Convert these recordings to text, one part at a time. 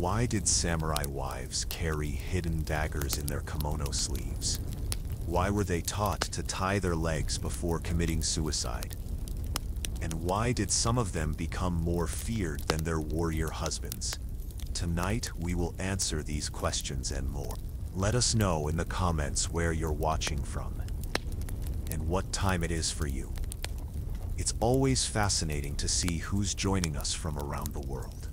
Why did samurai wives carry hidden daggers in their kimono sleeves? Why were they taught to tie their legs before committing suicide? And why did some of them become more feared than their warrior husbands? Tonight, we will answer these questions and more. Let us know in the comments where you're watching from and what time it is for you. It's always fascinating to see who's joining us from around the world.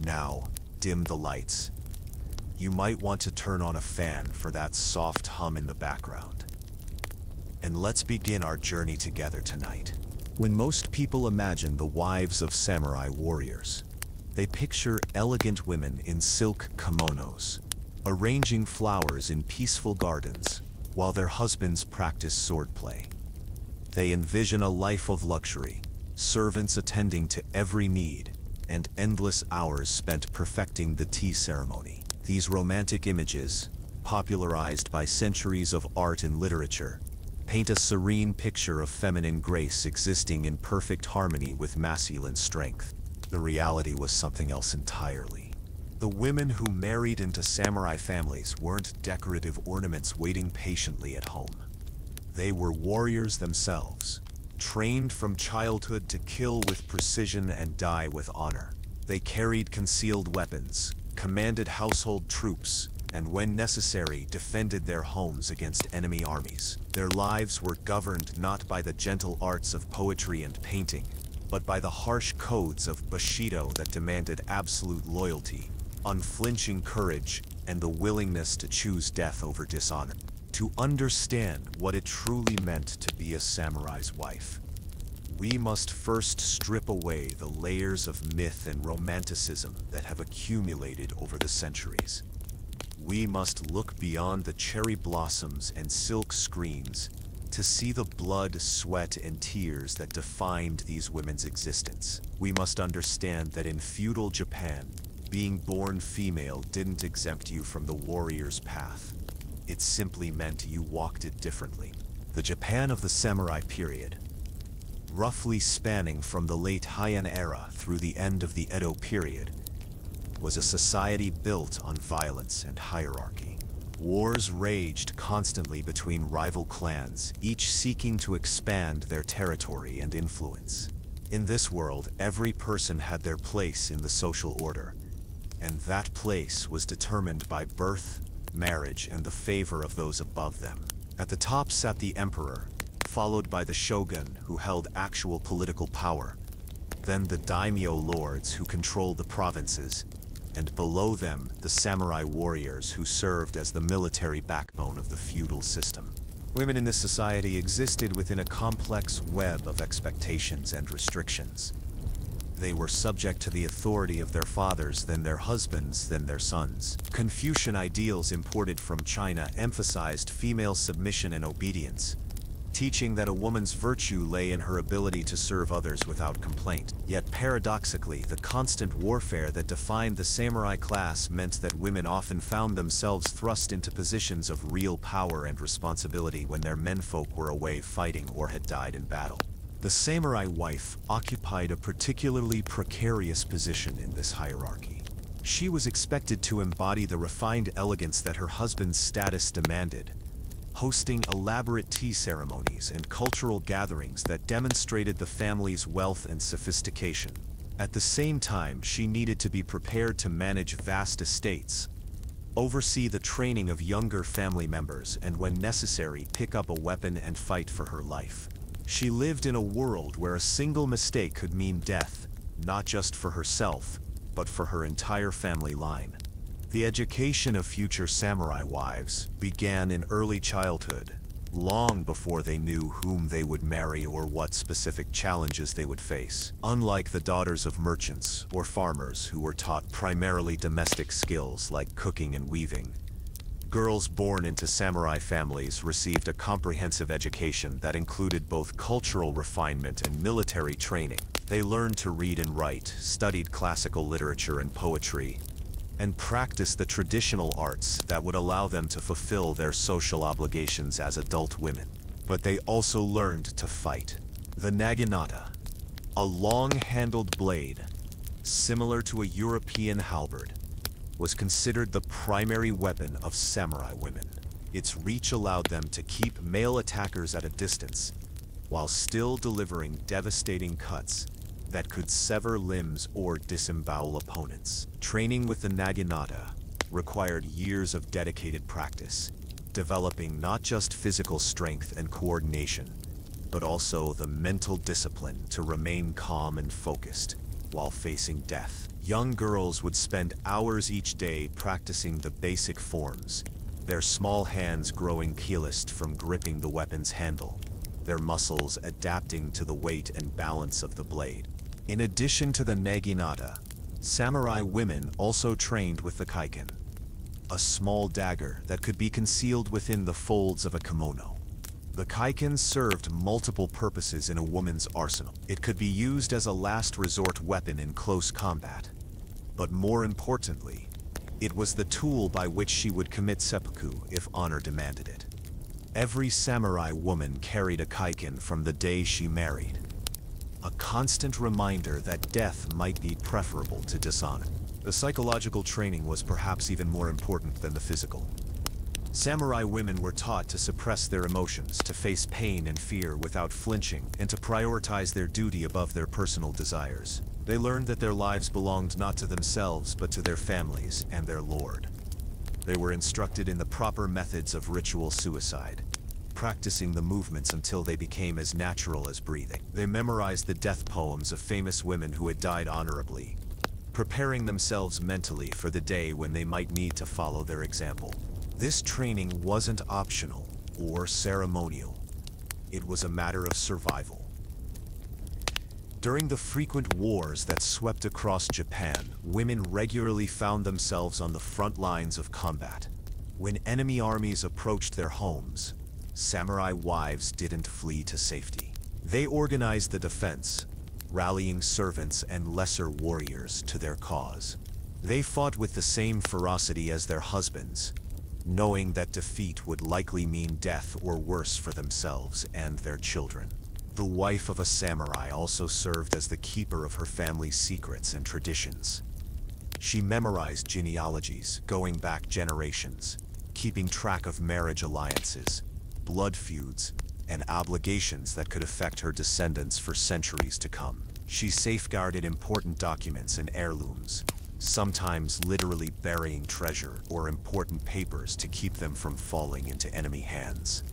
Now, dim the lights. You might want to turn on a fan for that soft hum in the background. And let's begin our journey together tonight. When most people imagine the wives of samurai warriors, they picture elegant women in silk kimonos, arranging flowers in peaceful gardens while their husbands practice swordplay. They envision a life of luxury, servants attending to every need, and endless hours spent perfecting the tea ceremony. These romantic images, popularized by centuries of art and literature, paint a serene picture of feminine grace existing in perfect harmony with masculine strength. The reality was something else entirely. The women who married into samurai families weren't decorative ornaments waiting patiently at home. They were warriors themselves, trained from childhood to kill with precision and die with honor. They carried concealed weapons, commanded household troops, and when necessary, defended their homes against enemy armies. Their lives were governed not by the gentle arts of poetry and painting, but by the harsh codes of Bushido that demanded absolute loyalty, unflinching courage, and the willingness to choose death over dishonor. To understand what it truly meant to be a samurai's wife, we must first strip away the layers of myth and romanticism that have accumulated over the centuries. We must look beyond the cherry blossoms and silk screens to see the blood, sweat, and tears that defined these women's existence. We must understand that in feudal Japan, being born female didn't exempt you from the warrior's path. It simply meant you walked it differently. The Japan of the samurai period, roughly spanning from the late Heian era through the end of the Edo period, was a society built on violence and hierarchy. Wars raged constantly between rival clans, each seeking to expand their territory and influence. In this world, every person had their place in the social order, and that place was determined by birth, marriage, and the favor of those above them. At the top sat the emperor, followed by the shogun, who held actual political power, then the daimyo lords who controlled the provinces, and below them the samurai warriors who served as the military backbone of the feudal system. Women in this society existed within a complex web of expectations and restrictions. They were subject to the authority of their fathers, then their husbands, then their sons. Confucian ideals imported from China emphasized female submission and obedience, teaching that a woman's virtue lay in her ability to serve others without complaint. Yet paradoxically, the constant warfare that defined the samurai class meant that women often found themselves thrust into positions of real power and responsibility when their menfolk were away fighting or had died in battle. The samurai wife occupied a particularly precarious position in this hierarchy. She was expected to embody the refined elegance that her husband's status demanded, hosting elaborate tea ceremonies and cultural gatherings that demonstrated the family's wealth and sophistication. At the same time, she needed to be prepared to manage vast estates, oversee the training of younger family members, and when necessary, pick up a weapon and fight for her life. She lived in a world where a single mistake could mean death, not just for herself, but for her entire family line. The education of future samurai wives began in early childhood, long before they knew whom they would marry or what specific challenges they would face. Unlike the daughters of merchants or farmers who were taught primarily domestic skills like cooking and weaving, girls born into samurai families received a comprehensive education that included both cultural refinement and military training. They learned to read and write, studied classical literature and poetry, and practiced the traditional arts that would allow them to fulfill their social obligations as adult women. But they also learned to fight. The naginata, a long-handled blade, similar to a European halberd, was considered the primary weapon of samurai women. Its reach allowed them to keep male attackers at a distance, while still delivering devastating cuts that could sever limbs or disembowel opponents. Training with the naginata required years of dedicated practice, developing not just physical strength and coordination, but also the mental discipline to remain calm and focused while facing death. Young girls would spend hours each day practicing the basic forms, their small hands growing calloused from gripping the weapon's handle, their muscles adapting to the weight and balance of the blade. In addition to the naginata, samurai women also trained with the kaiken, a small dagger that could be concealed within the folds of a kimono. The kaiken served multiple purposes in a woman's arsenal. It could be used as a last resort weapon in close combat, but more importantly, it was the tool by which she would commit seppuku if honor demanded it. Every samurai woman carried a kaiken from the day she married, a constant reminder that death might be preferable to dishonor. The psychological training was perhaps even more important than the physical. Samurai women were taught to suppress their emotions, to face pain and fear without flinching, and to prioritize their duty above their personal desires. They learned that their lives belonged not to themselves, but to their families and their lord. They were instructed in the proper methods of ritual suicide, practicing the movements until they became as natural as breathing. They memorized the death poems of famous women who had died honorably, preparing themselves mentally for the day when they might need to follow their example. This training wasn't optional or ceremonial. It was a matter of survival. During the frequent wars that swept across Japan, women regularly found themselves on the front lines of combat. When enemy armies approached their homes, samurai wives didn't flee to safety. They organized the defense, rallying servants and lesser warriors to their cause. They fought with the same ferocity as their husbands, knowing that defeat would likely mean death or worse for themselves and their children. The wife of a samurai also served as the keeper of her family's secrets and traditions. She memorized genealogies going back generations, keeping track of marriage alliances, blood feuds, and obligations that could affect her descendants for centuries to come. She safeguarded important documents and heirlooms, sometimes literally burying treasure or important papers to keep them from falling into enemy hands.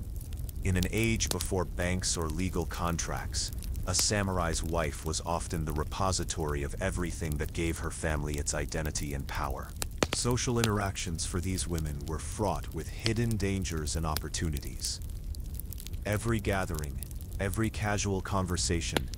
In an age before banks or legal contracts, a samurai's wife was often the repository of everything that gave her family its identity and power. Social interactions for these women were fraught with hidden dangers and opportunities. Every gathering, every casual conversation,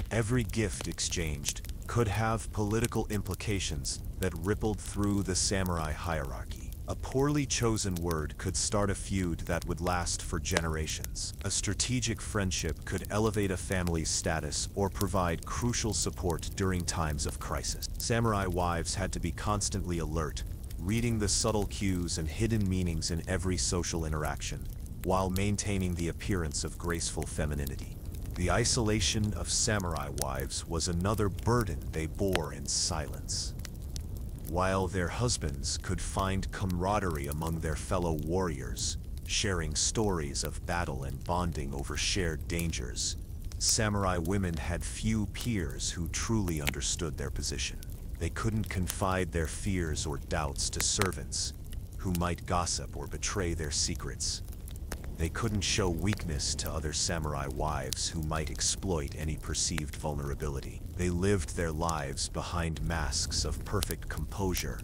every gift exchanged could have political implications that rippled through the samurai hierarchy. A poorly chosen word could start a feud that would last for generations. A strategic friendship could elevate a family's status or provide crucial support during times of crisis. Samurai wives had to be constantly alert, reading the subtle cues and hidden meanings in every social interaction, while maintaining the appearance of graceful femininity. The isolation of samurai wives was another burden they bore in silence. While their husbands could find camaraderie among their fellow warriors, sharing stories of battle and bonding over shared dangers, samurai women had few peers who truly understood their position. They couldn't confide their fears or doubts to servants, who might gossip or betray their secrets. They couldn't show weakness to other samurai wives who might exploit any perceived vulnerability. They lived their lives behind masks of perfect composure,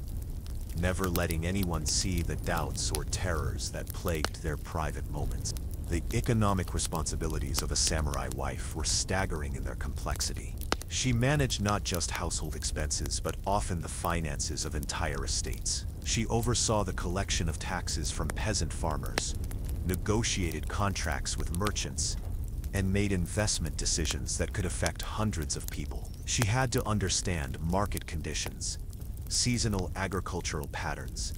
never letting anyone see the doubts or terrors that plagued their private moments. The economic responsibilities of a samurai wife were staggering in their complexity. She managed not just household expenses, but often the finances of entire estates. She oversaw the collection of taxes from peasant farmers, negotiated contracts with merchants, and made investment decisions that could affect hundreds of people. She had to understand market conditions, seasonal agricultural patterns,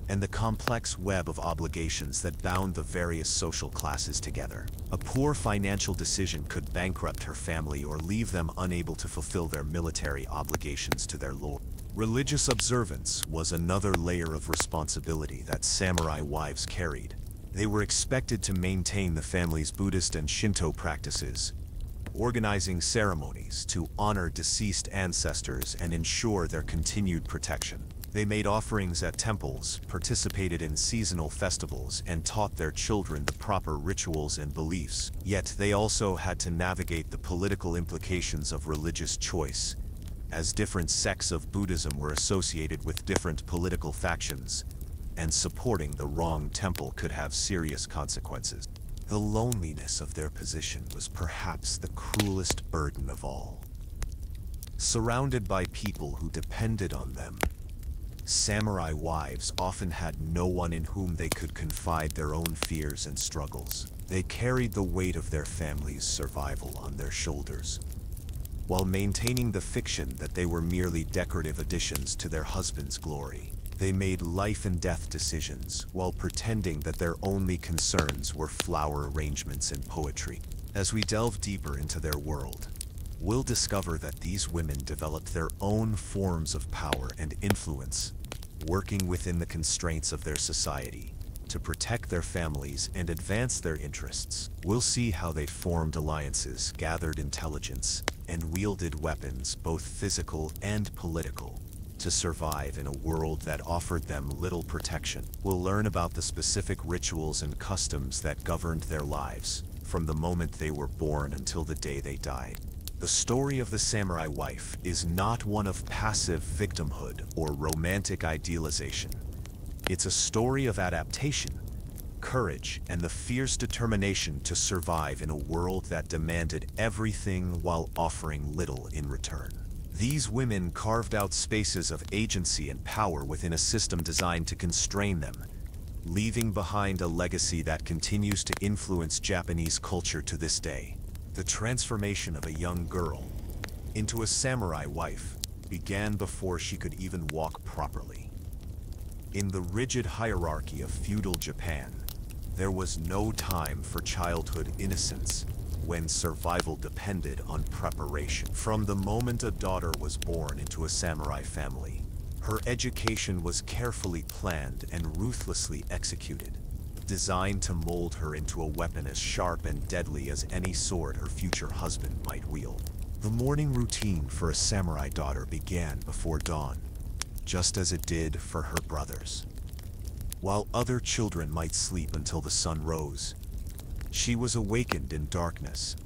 and the complex web of obligations that bound the various social classes together. A poor financial decision could bankrupt her family or leave them unable to fulfill their military obligations to their lord. Religious observance was another layer of responsibility that samurai wives carried. They were expected to maintain the family's Buddhist and Shinto practices, organizing ceremonies to honor deceased ancestors and ensure their continued protection. They made offerings at temples, participated in seasonal festivals, and taught their children the proper rituals and beliefs. Yet they also had to navigate the political implications of religious choice, as different sects of Buddhism were associated with different political factions, and supporting the wrong temple could have serious consequences. The loneliness of their position was perhaps the cruelest burden of all. Surrounded by people who depended on them, samurai wives often had no one in whom they could confide their own fears and struggles. They carried the weight of their family's survival on their shoulders, while maintaining the fiction that they were merely decorative additions to their husband's glory. They made life and death decisions while pretending that their only concerns were flower arrangements and poetry. As we delve deeper into their world, we'll discover that these women developed their own forms of power and influence, working within the constraints of their society to protect their families and advance their interests. We'll see how they formed alliances, gathered intelligence, and wielded weapons, both physical and political, to survive in a world that offered them little protection. We'll learn about the specific rituals and customs that governed their lives, from the moment they were born until the day they died. The story of the samurai wife is not one of passive victimhood or romantic idealization. It's a story of adaptation, courage, and the fierce determination to survive in a world that demanded everything while offering little in return. These women carved out spaces of agency and power within a system designed to constrain them, leaving behind a legacy that continues to influence Japanese culture to this day. The transformation of a young girl into a samurai wife began before she could even walk properly. In the rigid hierarchy of feudal Japan, there was no time for childhood innocence when survival depended on preparation. From the moment a daughter was born into a samurai family, her education was carefully planned and ruthlessly executed, designed to mold her into a weapon as sharp and deadly as any sword her future husband might wield. The morning routine for a samurai daughter began before dawn, just as it did for her brothers. While other children might sleep until the sun rose, she was awakened in darkness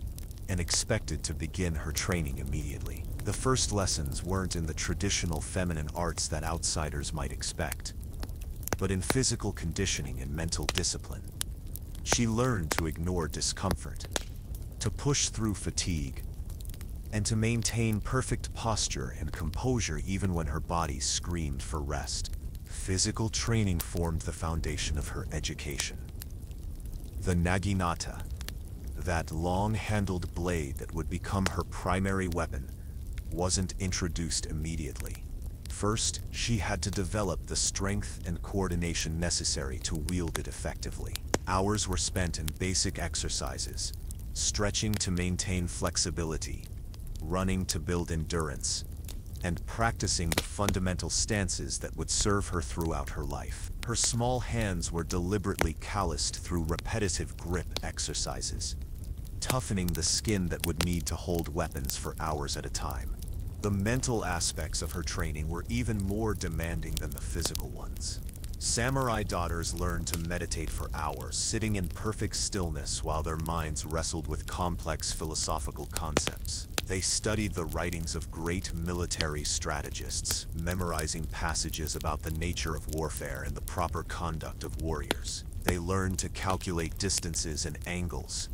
and expected to begin her training immediately. The first lessons weren't in the traditional feminine arts that outsiders might expect, but in physical conditioning and mental discipline. She learned to ignore discomfort, to push through fatigue, and to maintain perfect posture and composure even when her body screamed for rest. Physical training formed the foundation of her education. The naginata, that long-handled blade that would become her primary weapon, wasn't introduced immediately. First, she had to develop the strength and coordination necessary to wield it effectively. Hours were spent in basic exercises, stretching to maintain flexibility, running to build endurance, and practicing the fundamental stances that would serve her throughout her life. Her small hands were deliberately calloused through repetitive grip exercises, toughening the skin that would need to hold weapons for hours at a time. The mental aspects of her training were even more demanding than the physical ones. Samurai daughters learned to meditate for hours, sitting in perfect stillness while their minds wrestled with complex philosophical concepts. They studied the writings of great military strategists, memorizing passages about the nature of warfare and the proper conduct of warriors. They learned to calculate distances and angles,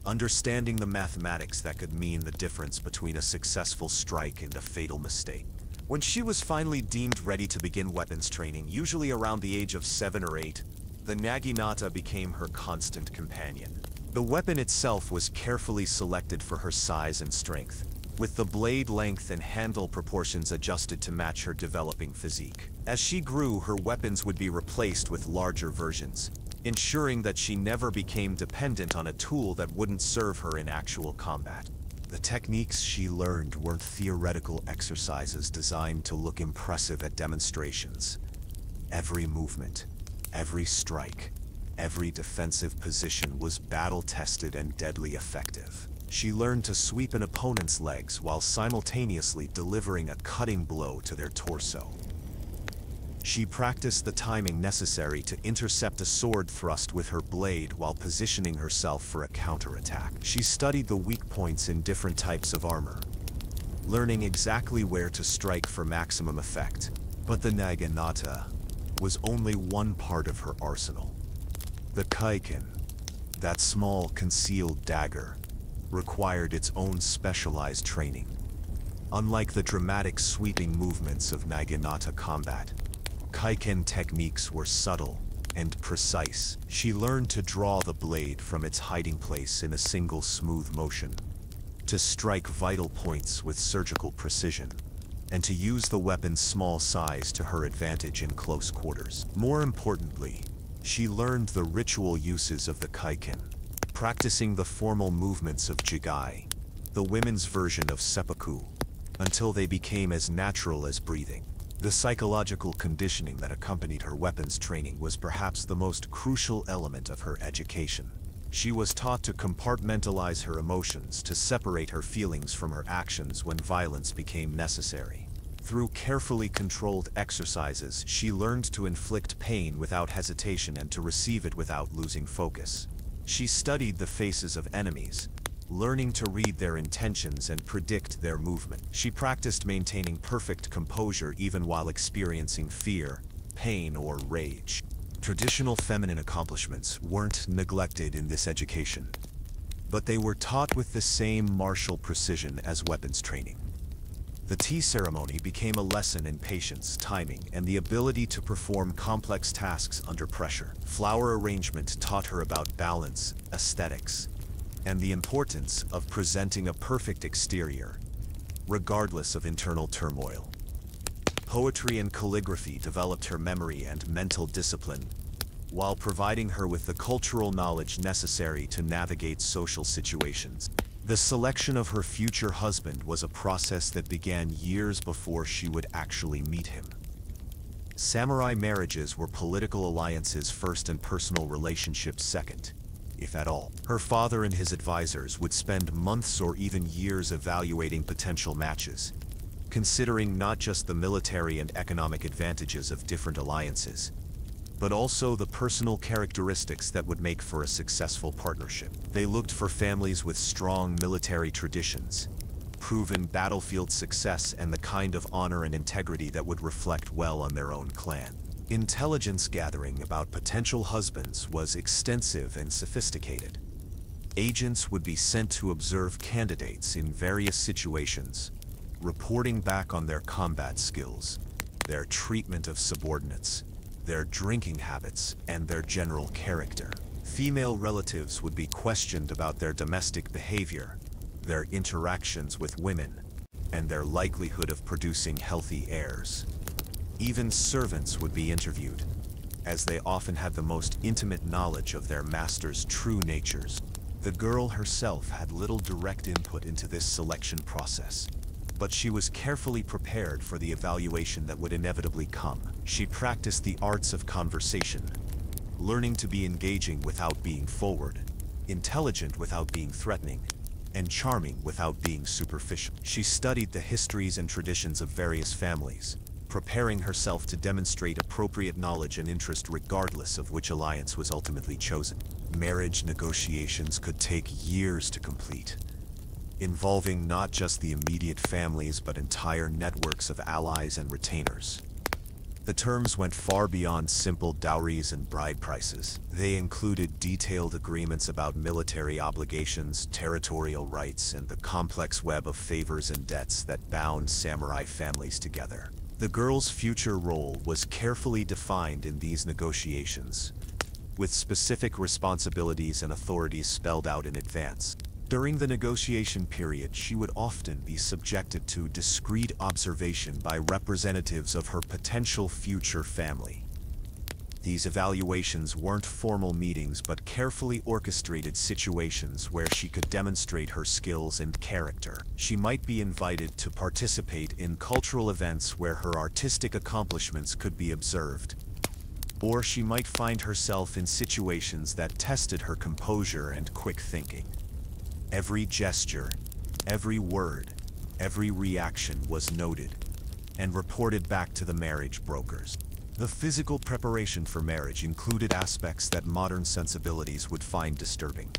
understanding the mathematics that could mean the difference between a successful strike and a fatal mistake. When she was finally deemed ready to begin weapons training, usually around the age of 7 or 8, the naginata became her constant companion. The weapon itself was carefully selected for her size and strength, with the blade length and handle proportions adjusted to match her developing physique. As she grew, her weapons would be replaced with larger versions, ensuring that she never became dependent on a tool that wouldn't serve her in actual combat. The techniques she learned weren't theoretical exercises designed to look impressive at demonstrations. Every movement, every strike, every defensive position was battle-tested and deadly effective. She learned to sweep an opponent's legs while simultaneously delivering a cutting blow to their torso. She practiced the timing necessary to intercept a sword thrust with her blade while positioning herself for a counterattack. She studied the weak points in different types of armor, learning exactly where to strike for maximum effect. But the naginata was only one part of her arsenal. The kaiken, that small concealed dagger, required its own specialized training. Unlike the dramatic sweeping movements of naginata combat, kaiken techniques were subtle and precise. She learned to draw the blade from its hiding place in a single smooth motion, to strike vital points with surgical precision, and to use the weapon's small size to her advantage in close quarters. More importantly, she learned the ritual uses of the kaiken, practicing the formal movements of jigai, the women's version of seppuku, until they became as natural as breathing. The psychological conditioning that accompanied her weapons training was perhaps the most crucial element of her education. She was taught to compartmentalize her emotions, to separate her feelings from her actions when violence became necessary. Through carefully controlled exercises, she learned to inflict pain without hesitation and to receive it without losing focus. She studied the faces of enemies, learning to read their intentions and predict their movement. She practiced maintaining perfect composure even while experiencing fear, pain, or rage. Traditional feminine accomplishments weren't neglected in this education, but they were taught with the same martial precision as weapons training. The tea ceremony became a lesson in patience, timing, and the ability to perform complex tasks under pressure. Flower arrangement taught her about balance, aesthetics, and the importance of presenting a perfect exterior, regardless of internal turmoil. Poetry and calligraphy developed her memory and mental discipline, while providing her with the cultural knowledge necessary to navigate social situations. The selection of her future husband was a process that began years before she would actually meet him. Samurai marriages were political alliances first and personal relationships second, if at all. Her father and his advisors would spend months or even years evaluating potential matches, considering not just the military and economic advantages of different alliances, but also the personal characteristics that would make for a successful partnership. They looked for families with strong military traditions, proven battlefield success, and the kind of honor and integrity that would reflect well on their own clan. Intelligence gathering about potential husbands was extensive and sophisticated. Agents would be sent to observe candidates in various situations, reporting back on their combat skills, their treatment of subordinates, their drinking habits, and their general character. Female relatives would be questioned about their domestic behavior, their interactions with women, and their likelihood of producing healthy heirs. Even servants would be interviewed, as they often had the most intimate knowledge of their master's true natures. The girl herself had little direct input into this selection process, but she was carefully prepared for the evaluation that would inevitably come. She practiced the arts of conversation, learning to be engaging without being forward, intelligent without being threatening, and charming without being superficial. She studied the histories and traditions of various families, preparing herself to demonstrate appropriate knowledge and interest regardless of which alliance was ultimately chosen. Marriage negotiations could take years to complete, involving not just the immediate families but entire networks of allies and retainers. The terms went far beyond simple dowries and bride prices. They included detailed agreements about military obligations, territorial rights, and the complex web of favors and debts that bound samurai families together. The girl's future role was carefully defined in these negotiations, with specific responsibilities and authorities spelled out in advance. During the negotiation period, she would often be subjected to discreet observation by representatives of her potential future family. These evaluations weren't formal meetings but carefully orchestrated situations where she could demonstrate her skills and character. She might be invited to participate in cultural events where her artistic accomplishments could be observed. Or she might find herself in situations that tested her composure and quick thinking. Every gesture, every word, every reaction was noted and reported back to the marriage brokers. The physical preparation for marriage included aspects that modern sensibilities would find disturbing.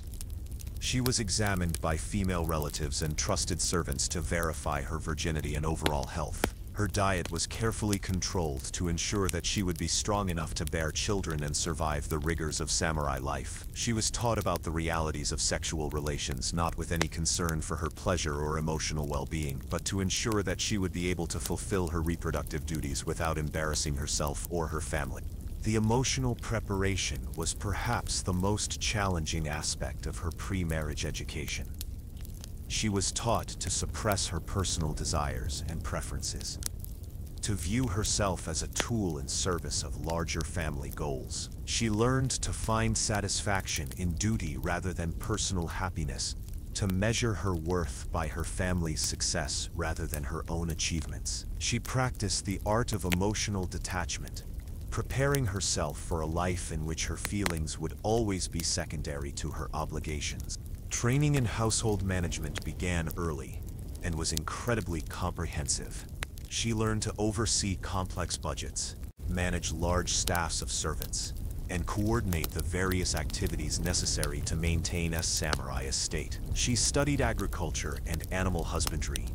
She was examined by female relatives and trusted servants to verify her virginity and overall health. Her diet was carefully controlled to ensure that she would be strong enough to bear children and survive the rigors of samurai life. She was taught about the realities of sexual relations, not with any concern for her pleasure or emotional well-being, but to ensure that she would be able to fulfill her reproductive duties without embarrassing herself or her family. The emotional preparation was perhaps the most challenging aspect of her pre-marriage education. She was taught to suppress her personal desires and preferences, to view herself as a tool in service of larger family goals. She learned to find satisfaction in duty rather than personal happiness, to measure her worth by her family's success rather than her own achievements. She practiced the art of emotional detachment, preparing herself for a life in which her feelings would always be secondary to her obligations. Training in household management began early and was incredibly comprehensive. She learned to oversee complex budgets, manage large staffs of servants, and coordinate the various activities necessary to maintain a samurai estate. She studied agriculture and animal husbandry,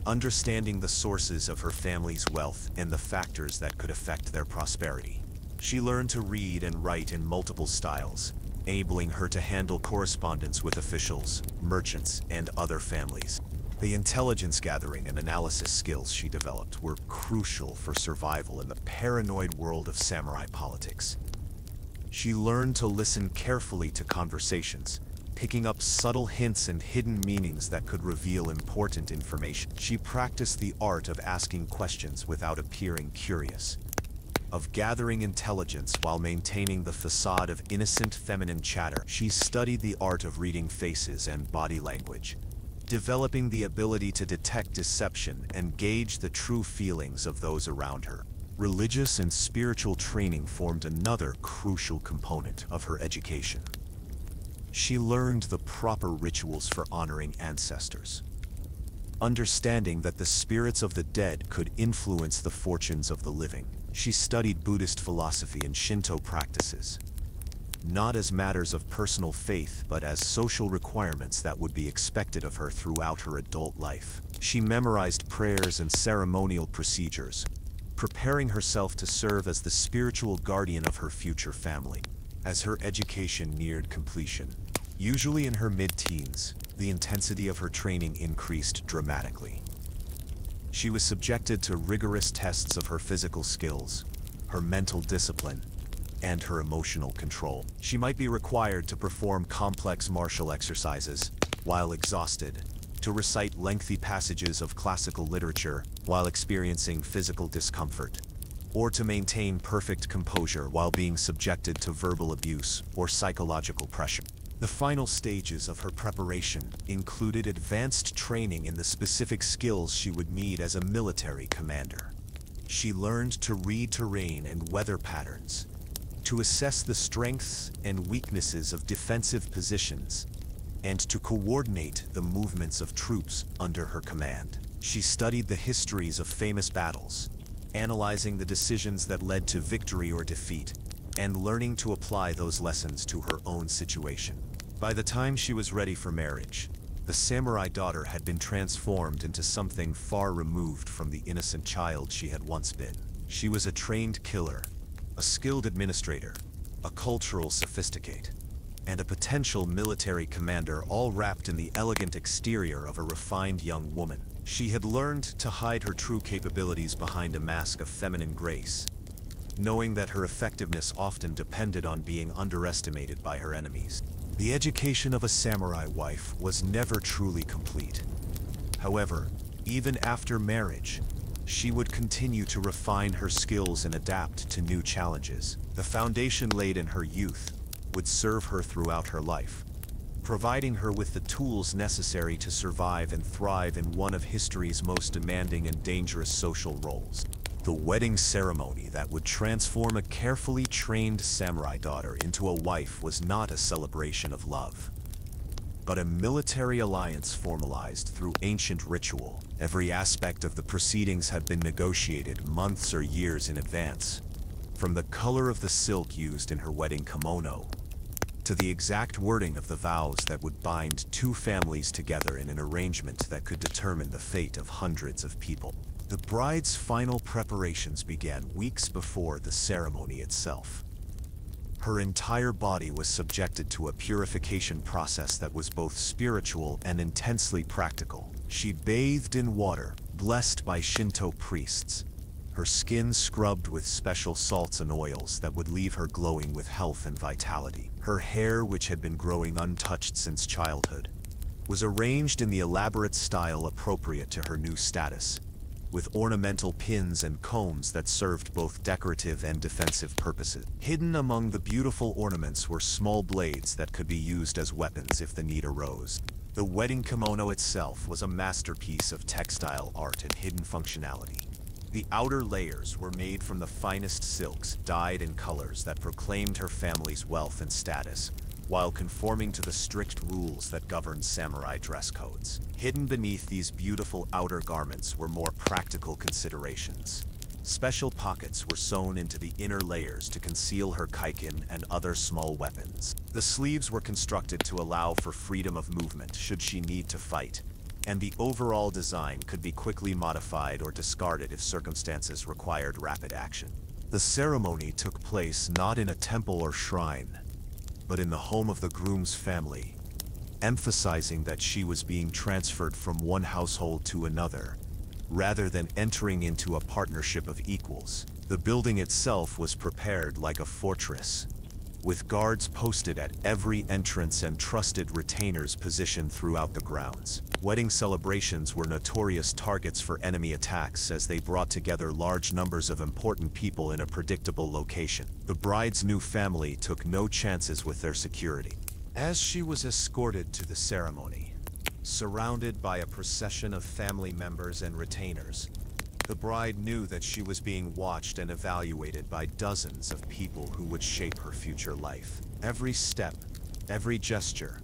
understanding the sources of her family's wealth and the factors that could affect their prosperity. She learned to read and write in multiple styles, enabling her to handle correspondence with officials, merchants, and other families. The intelligence gathering and analysis skills she developed were crucial for survival in the paranoid world of samurai politics. She learned to listen carefully to conversations, picking up subtle hints and hidden meanings that could reveal important information. She practiced the art of asking questions without appearing curious, of gathering intelligence while maintaining the facade of innocent feminine chatter. She studied the art of reading faces and body language, developing the ability to detect deception and gauge the true feelings of those around her. Religious and spiritual training formed another crucial component of her education. She learned the proper rituals for honoring ancestors, understanding that the spirits of the dead could influence the fortunes of the living. She studied Buddhist philosophy and Shinto practices, not as matters of personal faith, but as social requirements that would be expected of her throughout her adult life. She memorized prayers and ceremonial procedures, preparing herself to serve as the spiritual guardian of her future family. As her education neared completion, usually in her mid-teens, the intensity of her training increased dramatically. She was subjected to rigorous tests of her physical skills, her mental discipline, and her emotional control. She might be required to perform complex martial exercises while exhausted, to recite lengthy passages of classical literature while experiencing physical discomfort, or to maintain perfect composure while being subjected to verbal abuse or psychological pressure. The final stages of her preparation included advanced training in the specific skills she would need as a military commander. She learned to read terrain and weather patterns, to assess the strengths and weaknesses of defensive positions, and to coordinate the movements of troops under her command. She studied the histories of famous battles, analyzing the decisions that led to victory or defeat, and learning to apply those lessons to her own situation. By the time she was ready for marriage, the samurai daughter had been transformed into something far removed from the innocent child she had once been. She was a trained killer, a skilled administrator, a cultural sophisticate, and a potential military commander, all wrapped in the elegant exterior of a refined young woman. She had learned to hide her true capabilities behind a mask of feminine grace, knowing that her effectiveness often depended on being underestimated by her enemies. The education of a samurai wife was never truly complete. However, even after marriage, she would continue to refine her skills and adapt to new challenges. The foundation laid in her youth would serve her throughout her life, providing her with the tools necessary to survive and thrive in one of history's most demanding and dangerous social roles. The wedding ceremony that would transform a carefully trained samurai daughter into a wife was not a celebration of love, but a military alliance formalized through ancient ritual. Every aspect of the proceedings had been negotiated months or years in advance, from the color of the silk used in her wedding kimono to the exact wording of the vows that would bind two families together in an arrangement that could determine the fate of hundreds of people. The bride's final preparations began weeks before the ceremony itself. Her entire body was subjected to a purification process that was both spiritual and intensely practical. She bathed in water, blessed by Shinto priests, her skin scrubbed with special salts and oils that would leave her glowing with health and vitality. Her hair, which had been growing untouched since childhood, was arranged in the elaborate style appropriate to her new status, with ornamental pins and combs that served both decorative and defensive purposes. Hidden among the beautiful ornaments were small blades that could be used as weapons if the need arose. The wedding kimono itself was a masterpiece of textile art and hidden functionality. The outer layers were made from the finest silks, dyed in colors that proclaimed her family's wealth and status, while conforming to the strict rules that governed samurai dress codes. Hidden beneath these beautiful outer garments were more practical considerations. Special pockets were sewn into the inner layers to conceal her kaikin and other small weapons. The sleeves were constructed to allow for freedom of movement should she need to fight, and the overall design could be quickly modified or discarded if circumstances required rapid action. The ceremony took place not in a temple or shrine, but in the home of the groom's family, emphasizing that she was being transferred from one household to another, rather than entering into a partnership of equals. The building itself was prepared like a fortress, with guards posted at every entrance and trusted retainers positioned throughout the grounds. Wedding celebrations were notorious targets for enemy attacks as they brought together large numbers of important people in a predictable location. The bride's new family took no chances with their security. As she was escorted to the ceremony, surrounded by a procession of family members and retainers, the bride knew that she was being watched and evaluated by dozens of people who would shape her future life. Every step, every gesture,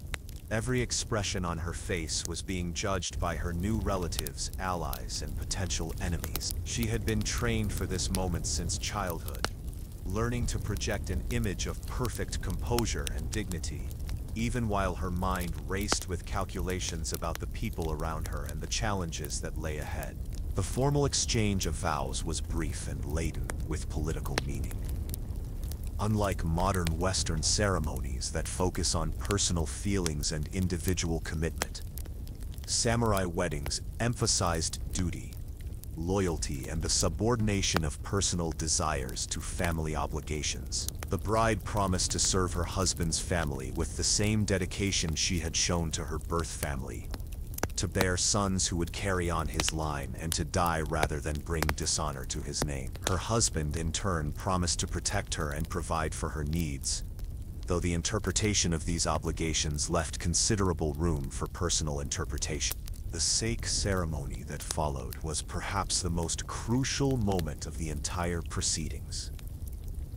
every expression on her face was being judged by her new relatives, allies, and potential enemies. She had been trained for this moment since childhood, learning to project an image of perfect composure and dignity, even while her mind raced with calculations about the people around her and the challenges that lay ahead. The formal exchange of vows was brief and laden with political meaning. Unlike modern Western ceremonies that focus on personal feelings and individual commitment, samurai weddings emphasized duty, loyalty, and the subordination of personal desires to family obligations. The bride promised to serve her husband's family with the same dedication she had shown to her birth family, to bear sons who would carry on his line and to die rather than bring dishonor to his name. Her husband, in turn, promised to protect her and provide for her needs, though the interpretation of these obligations left considerable room for personal interpretation. The sake ceremony that followed was perhaps the most crucial moment of the entire proceedings.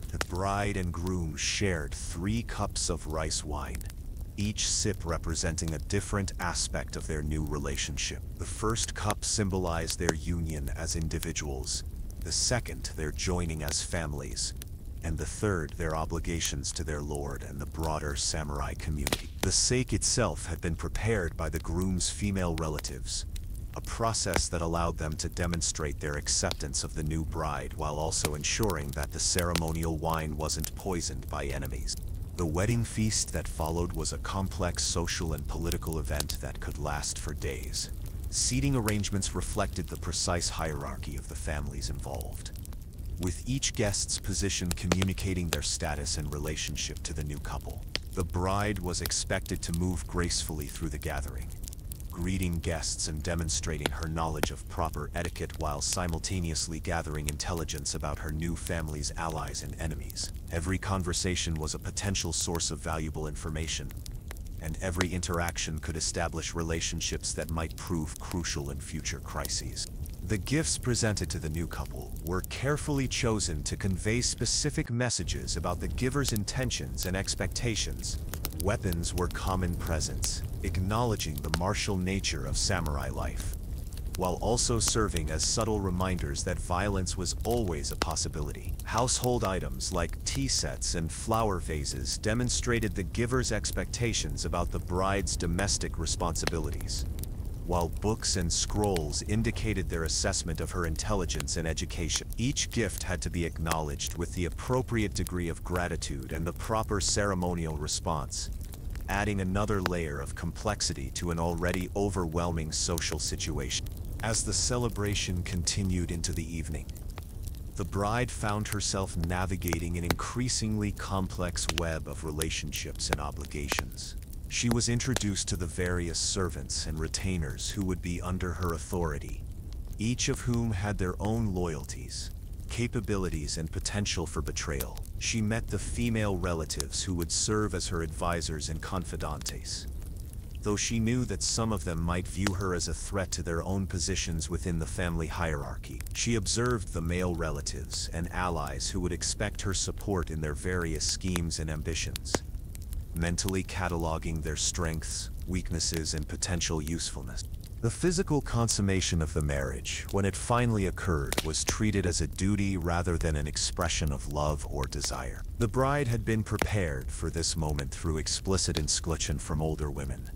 The bride and groom shared 3 cups of rice wine, each sip representing a different aspect of their new relationship. The first cup symbolized their union as individuals, the second their joining as families, and the third their obligations to their lord and the broader samurai community. The sake itself had been prepared by the groom's female relatives, a process that allowed them to demonstrate their acceptance of the new bride while also ensuring that the ceremonial wine wasn't poisoned by enemies. The wedding feast that followed was a complex social and political event that could last for days. Seating arrangements reflected the precise hierarchy of the families involved. with each guest's position communicating their status and relationship to the new couple. The bride was expected to move gracefully through the gathering, greeting guests and demonstrating her knowledge of proper etiquette while simultaneously gathering intelligence about her new family's allies and enemies. Every conversation was a potential source of valuable information, and every interaction could establish relationships that might prove crucial in future crises. The gifts presented to the new couple were carefully chosen to convey specific messages about the giver's intentions and expectations. Weapons were common presents, acknowledging the martial nature of samurai life, while also serving as subtle reminders that violence was always a possibility. Household items like tea sets and flower vases demonstrated the giver's expectations about the bride's domestic responsibilities, while books and scrolls indicated their assessment of her intelligence and education. Each gift had to be acknowledged with the appropriate degree of gratitude and the proper ceremonial response, adding another layer of complexity to an already overwhelming social situation. As the celebration continued into the evening, the bride found herself navigating an increasingly complex web of relationships and obligations. She was introduced to the various servants and retainers who would be under her authority, each of whom had their own loyalties, capabilities, and potential for betrayal. She met the female relatives who would serve as her advisors and confidantes, though she knew that some of them might view her as a threat to their own positions within the family hierarchy. She observed the male relatives and allies who would expect her support in their various schemes and ambitions, mentally cataloging their strengths, weaknesses, and potential usefulness. The physical consummation of the marriage, when it finally occurred, was treated as a duty rather than an expression of love or desire. The bride had been prepared for this moment through explicit instruction from older women,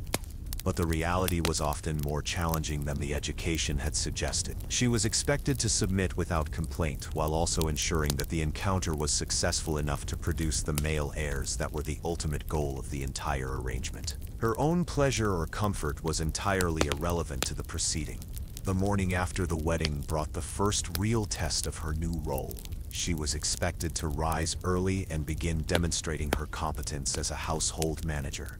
but the reality was often more challenging than the education had suggested. She was expected to submit without complaint, while also ensuring that the encounter was successful enough to produce the male heirs that were the ultimate goal of the entire arrangement. Her own pleasure or comfort was entirely irrelevant to the proceeding. The morning after the wedding brought the first real test of her new role. She was expected to rise early and begin demonstrating her competence as a household manager,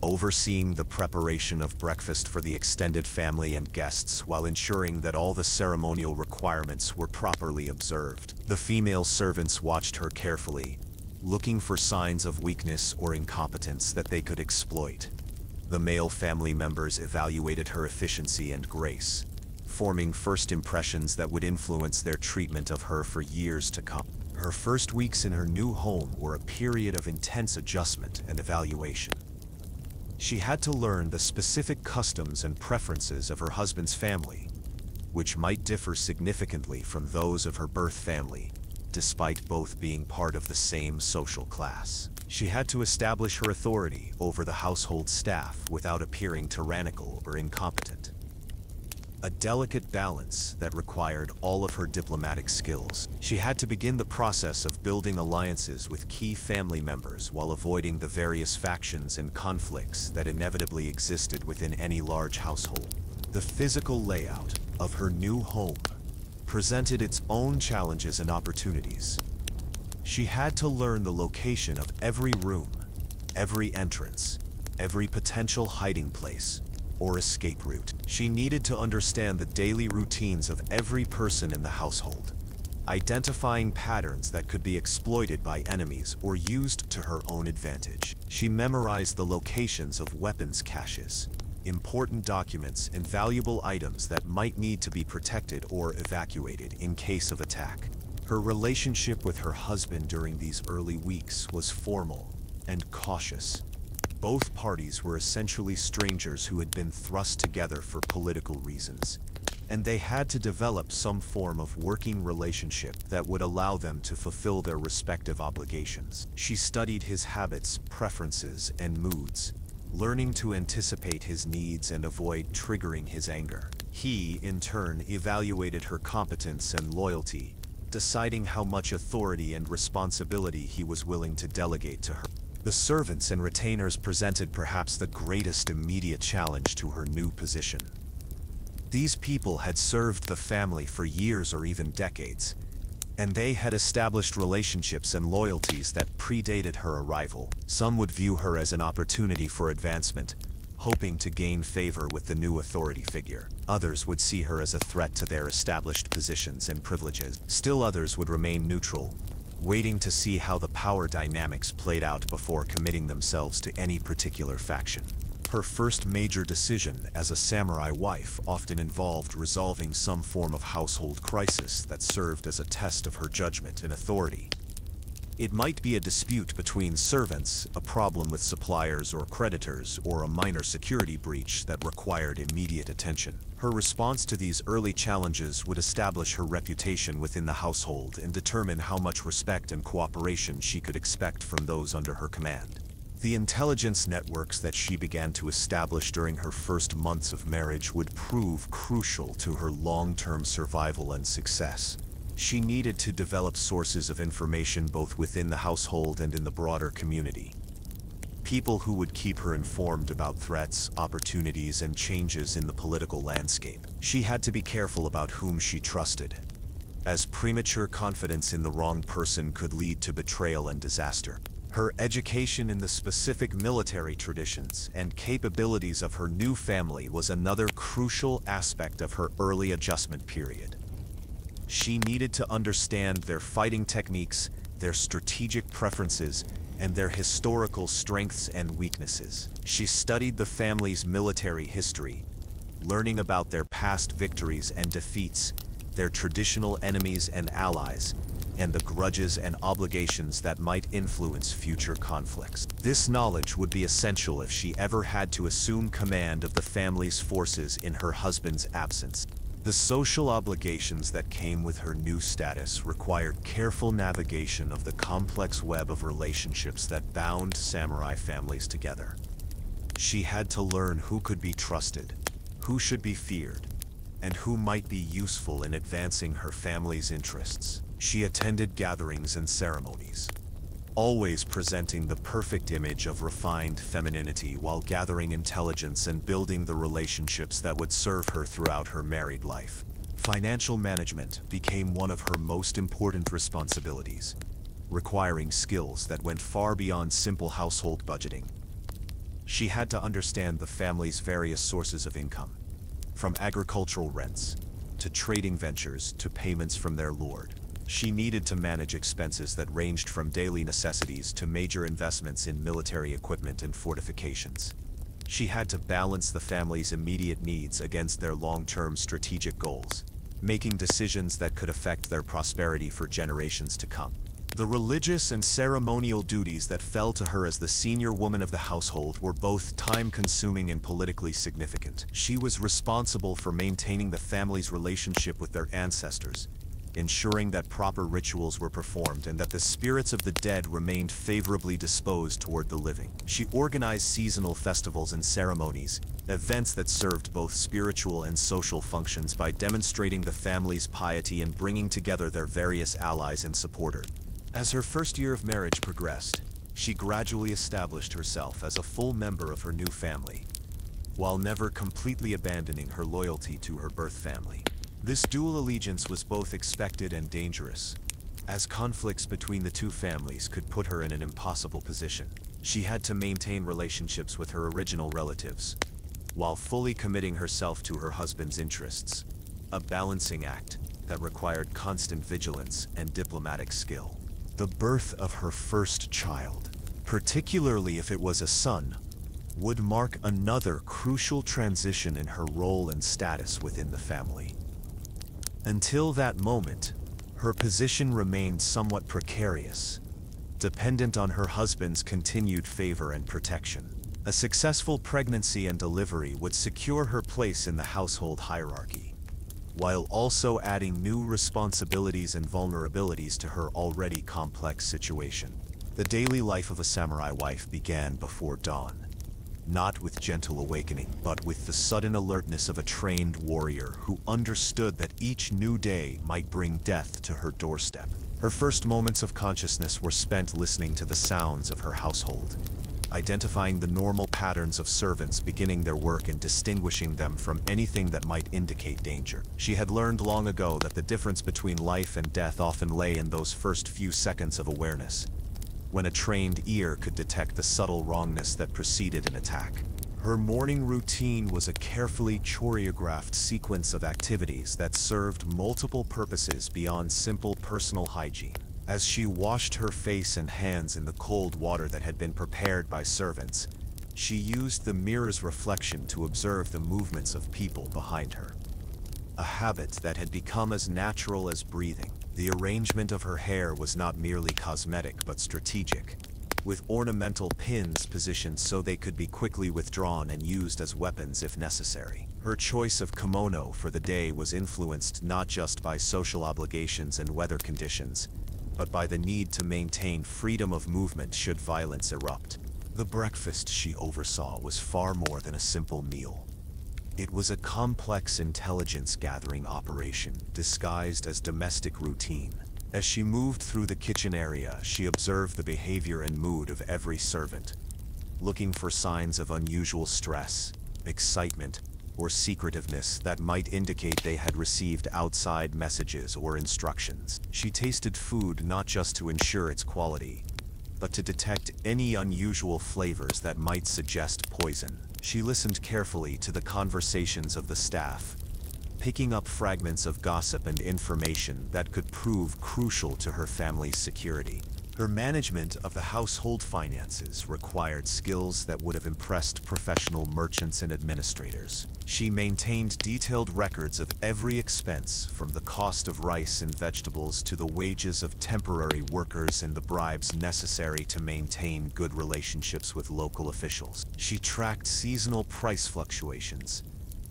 overseeing the preparation of breakfast for the extended family and guests while ensuring that all the ceremonial requirements were properly observed. The female servants watched her carefully, looking for signs of weakness or incompetence that they could exploit. The male family members evaluated her efficiency and grace, forming first impressions that would influence their treatment of her for years to come. Her first weeks in her new home were a period of intense adjustment and evaluation. She had to learn the specific customs and preferences of her husband's family, which might differ significantly from those of her birth family, despite both being part of the same social class. She had to establish her authority over the household staff without appearing tyrannical or incompetent. A delicate balance that required all of her diplomatic skills. She had to begin the process of building alliances with key family members while avoiding the various factions and conflicts that inevitably existed within any large household. The physical layout of her new home presented its own challenges and opportunities. She had to learn the location of every room, every entrance, every potential hiding place or escape route. She needed to understand the daily routines of every person in the household, identifying patterns that could be exploited by enemies or used to her own advantage. She memorized the locations of weapons caches, important documents, and valuable items that might need to be protected or evacuated in case of attack. Her relationship with her husband during these early weeks was formal and cautious. Both parties were essentially strangers who had been thrust together for political reasons, and they had to develop some form of working relationship that would allow them to fulfill their respective obligations. She studied his habits, preferences, and moods, learning to anticipate his needs and avoid triggering his anger. He, in turn, evaluated her competence and loyalty, deciding how much authority and responsibility he was willing to delegate to her. The servants and retainers presented perhaps the greatest immediate challenge to her new position. These people had served the family for years or even decades, and they had established relationships and loyalties that predated her arrival. Some would view her as an opportunity for advancement, hoping to gain favor with the new authority figure. Others would see her as a threat to their established positions and privileges. Still others would remain neutral, waiting to see how the power dynamics played out before committing themselves to any particular faction. Her first major decision as a samurai wife often involved resolving some form of household crisis that served as a test of her judgment and authority. It might be a dispute between servants, a problem with suppliers or creditors, or a minor security breach that required immediate attention. Her response to these early challenges would establish her reputation within the household and determine how much respect and cooperation she could expect from those under her command. The intelligence networks that she began to establish during her first months of marriage would prove crucial to her long-term survival and success. She needed to develop sources of information both within the household and in the broader community. People who would keep her informed about threats, opportunities, and changes in the political landscape. She had to be careful about whom she trusted, as premature confidence in the wrong person could lead to betrayal and disaster. Her education in the specific military traditions and capabilities of her new family was another crucial aspect of her early adjustment period. She needed to understand their fighting techniques, their strategic preferences, and their historical strengths and weaknesses. She studied the family's military history, learning about their past victories and defeats, their traditional enemies and allies, and the grudges and obligations that might influence future conflicts. This knowledge would be essential if she ever had to assume command of the family's forces in her husband's absence. The social obligations that came with her new status required careful navigation of the complex web of relationships that bound samurai families together. She had to learn who could be trusted, who should be feared, and who might be useful in advancing her family's interests. She attended gatherings and ceremonies, always presenting the perfect image of refined femininity while gathering intelligence and building the relationships that would serve her throughout her married life. Financial management became one of her most important responsibilities, requiring skills that went far beyond simple household budgeting. She had to understand the family's various sources of income, from agricultural rents, to trading ventures, to payments from their lord. She needed to manage expenses that ranged from daily necessities to major investments in military equipment and fortifications. She had to balance the family's immediate needs against their long-term strategic goals, making decisions that could affect their prosperity for generations to come. The religious and ceremonial duties that fell to her as the senior woman of the household were both time-consuming and politically significant. She was responsible for maintaining the family's relationship with their ancestors, ensuring that proper rituals were performed and that the spirits of the dead remained favorably disposed toward the living. She organized seasonal festivals and ceremonies, events that served both spiritual and social functions by demonstrating the family's piety and bringing together their various allies and supporters. As her first year of marriage progressed, she gradually established herself as a full member of her new family, while never completely abandoning her loyalty to her birth family. This dual allegiance was both expected and dangerous, as conflicts between the two families could put her in an impossible position. She had to maintain relationships with her original relatives, while fully committing herself to her husband's interests, a balancing act that required constant vigilance and diplomatic skill. The birth of her first child, particularly if it was a son, would mark another crucial transition in her role and status within the family. Until that moment, her position remained somewhat precarious, dependent on her husband's continued favor and protection. A successful pregnancy and delivery would secure her place in the household hierarchy, while also adding new responsibilities and vulnerabilities to her already complex situation. The daily life of a samurai wife began before dawn, not with gentle awakening, but with the sudden alertness of a trained warrior who understood that each new day might bring death to her doorstep. Her first moments of consciousness were spent listening to the sounds of her household, identifying the normal patterns of servants beginning their work and distinguishing them from anything that might indicate danger. She had learned long ago that the difference between life and death often lay in those first few seconds of awareness, when a trained ear could detect the subtle wrongness that preceded an attack. Her morning routine was a carefully choreographed sequence of activities that served multiple purposes beyond simple personal hygiene. As she washed her face and hands in the cold water that had been prepared by servants, she used the mirror's reflection to observe the movements of people behind her. A habit that had become as natural as breathing. The arrangement of her hair was not merely cosmetic but strategic, with ornamental pins positioned so they could be quickly withdrawn and used as weapons if necessary. Her choice of kimono for the day was influenced not just by social obligations and weather conditions, but by the need to maintain freedom of movement should violence erupt. The breakfast she oversaw was far more than a simple meal. It was a complex intelligence-gathering operation, disguised as domestic routine. As she moved through the kitchen area, she observed the behavior and mood of every servant, looking for signs of unusual stress, excitement, or secretiveness that might indicate they had received outside messages or instructions. She tasted food not just to ensure its quality, but to detect any unusual flavors that might suggest poison. She listened carefully to the conversations of the staff, picking up fragments of gossip and information that could prove crucial to her family's security. Her management of the household finances required skills that would have impressed professional merchants and administrators. She maintained detailed records of every expense, from the cost of rice and vegetables to the wages of temporary workers and the bribes necessary to maintain good relationships with local officials. She tracked seasonal price fluctuations,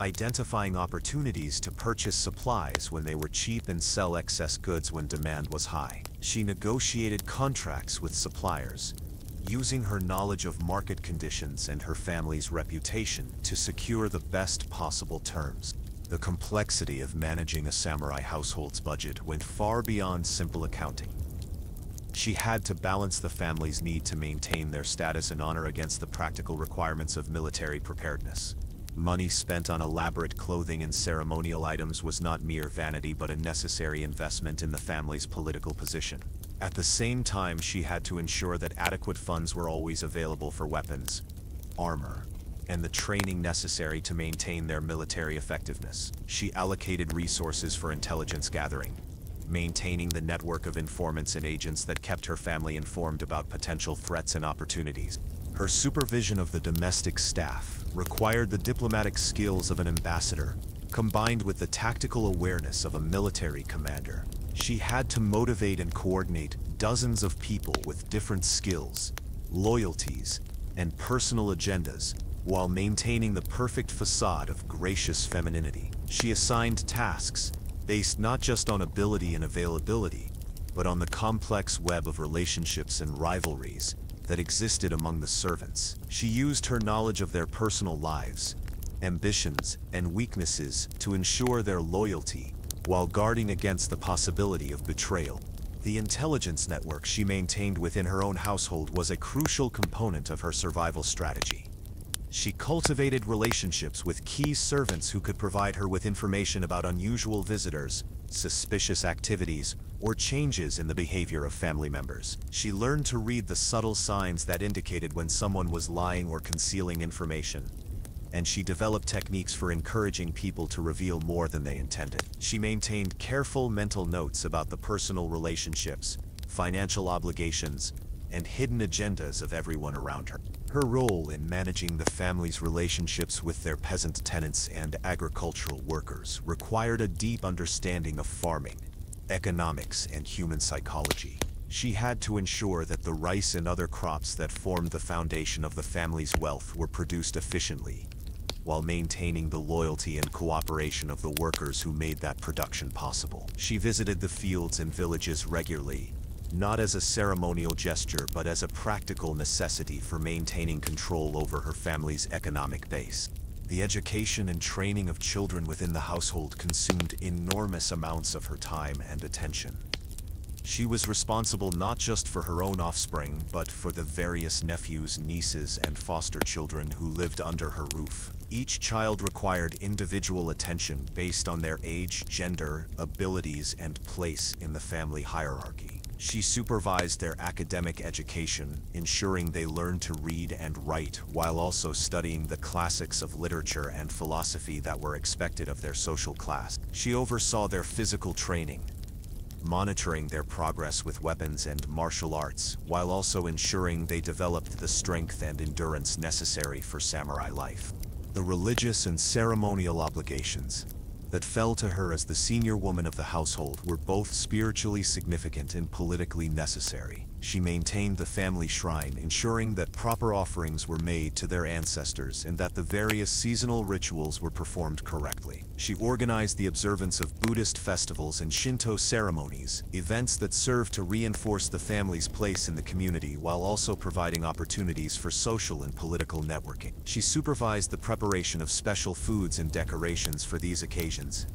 identifying opportunities to purchase supplies when they were cheap and sell excess goods when demand was high. She negotiated contracts with suppliers, using her knowledge of market conditions and her family's reputation to secure the best possible terms. The complexity of managing a samurai household's budget went far beyond simple accounting. She had to balance the family's need to maintain their status and honor against the practical requirements of military preparedness. Money spent on elaborate clothing and ceremonial items was not mere vanity but a necessary investment in the family's political position. At the same time, she had to ensure that adequate funds were always available for weapons, armor, and the training necessary to maintain their military effectiveness. She allocated resources for intelligence gathering, maintaining the network of informants and agents that kept her family informed about potential threats and opportunities. Her supervision of the domestic staff required the diplomatic skills of an ambassador, combined with the tactical awareness of a military commander. She had to motivate and coordinate dozens of people with different skills, loyalties, and personal agendas, while maintaining the perfect facade of gracious femininity. She assigned tasks based not just on ability and availability, but on the complex web of relationships and rivalries that existed among the servants. She used her knowledge of their personal lives, ambitions, and weaknesses to ensure their loyalty, while guarding against the possibility of betrayal. The intelligence network she maintained within her own household was a crucial component of her survival strategy. She cultivated relationships with key servants who could provide her with information about unusual visitors, suspicious activities, or changes in the behavior of family members. She learned to read the subtle signs that indicated when someone was lying or concealing information, and she developed techniques for encouraging people to reveal more than they intended. She maintained careful mental notes about the personal relationships, financial obligations, and hidden agendas of everyone around her. Her role in managing the family's relationships with their peasant tenants and agricultural workers required a deep understanding of farming, economics, and human psychology. She had to ensure that the rice and other crops that formed the foundation of the family's wealth were produced efficiently, while maintaining the loyalty and cooperation of the workers who made that production possible. She visited the fields and villages regularly, not as a ceremonial gesture but as a practical necessity for maintaining control over her family's economic base. The education and training of children within the household consumed enormous amounts of her time and attention. She was responsible not just for her own offspring, but for the various nephews, nieces, and foster children who lived under her roof. Each child required individual attention based on their age, gender, abilities, and place in the family hierarchy. She supervised their academic education, ensuring they learned to read and write while also studying the classics of literature and philosophy that were expected of their social class. She oversaw their physical training, monitoring their progress with weapons and martial arts, while also ensuring they developed the strength and endurance necessary for samurai life. The religious and ceremonial obligations that fell to her as the senior woman of the household were both spiritually significant and politically necessary. She maintained the family shrine, ensuring that proper offerings were made to their ancestors and that the various seasonal rituals were performed correctly. She organized the observance of Buddhist festivals and Shinto ceremonies, events that served to reinforce the family's place in the community while also providing opportunities for social and political networking. She supervised the preparation of special foods and decorations for these occasions,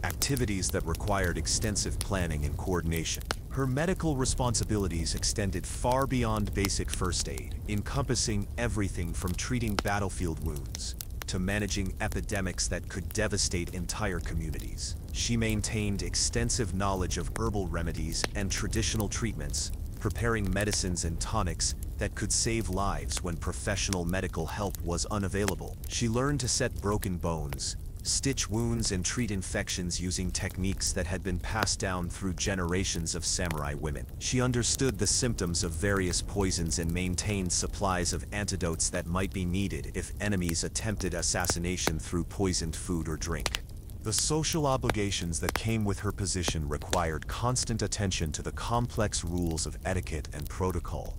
activities that required extensive planning and coordination. Her medical responsibilities extended far beyond basic first aid, encompassing everything from treating battlefield wounds to managing epidemics that could devastate entire communities. She maintained extensive knowledge of herbal remedies and traditional treatments, preparing medicines and tonics that could save lives when professional medical help was unavailable. She learned to set broken bones, stitch wounds, and treat infections using techniques that had been passed down through generations of samurai women. She understood the symptoms of various poisons and maintained supplies of antidotes that might be needed if enemies attempted assassination through poisoned food or drink. The social obligations that came with her position required constant attention to the complex rules of etiquette and protocol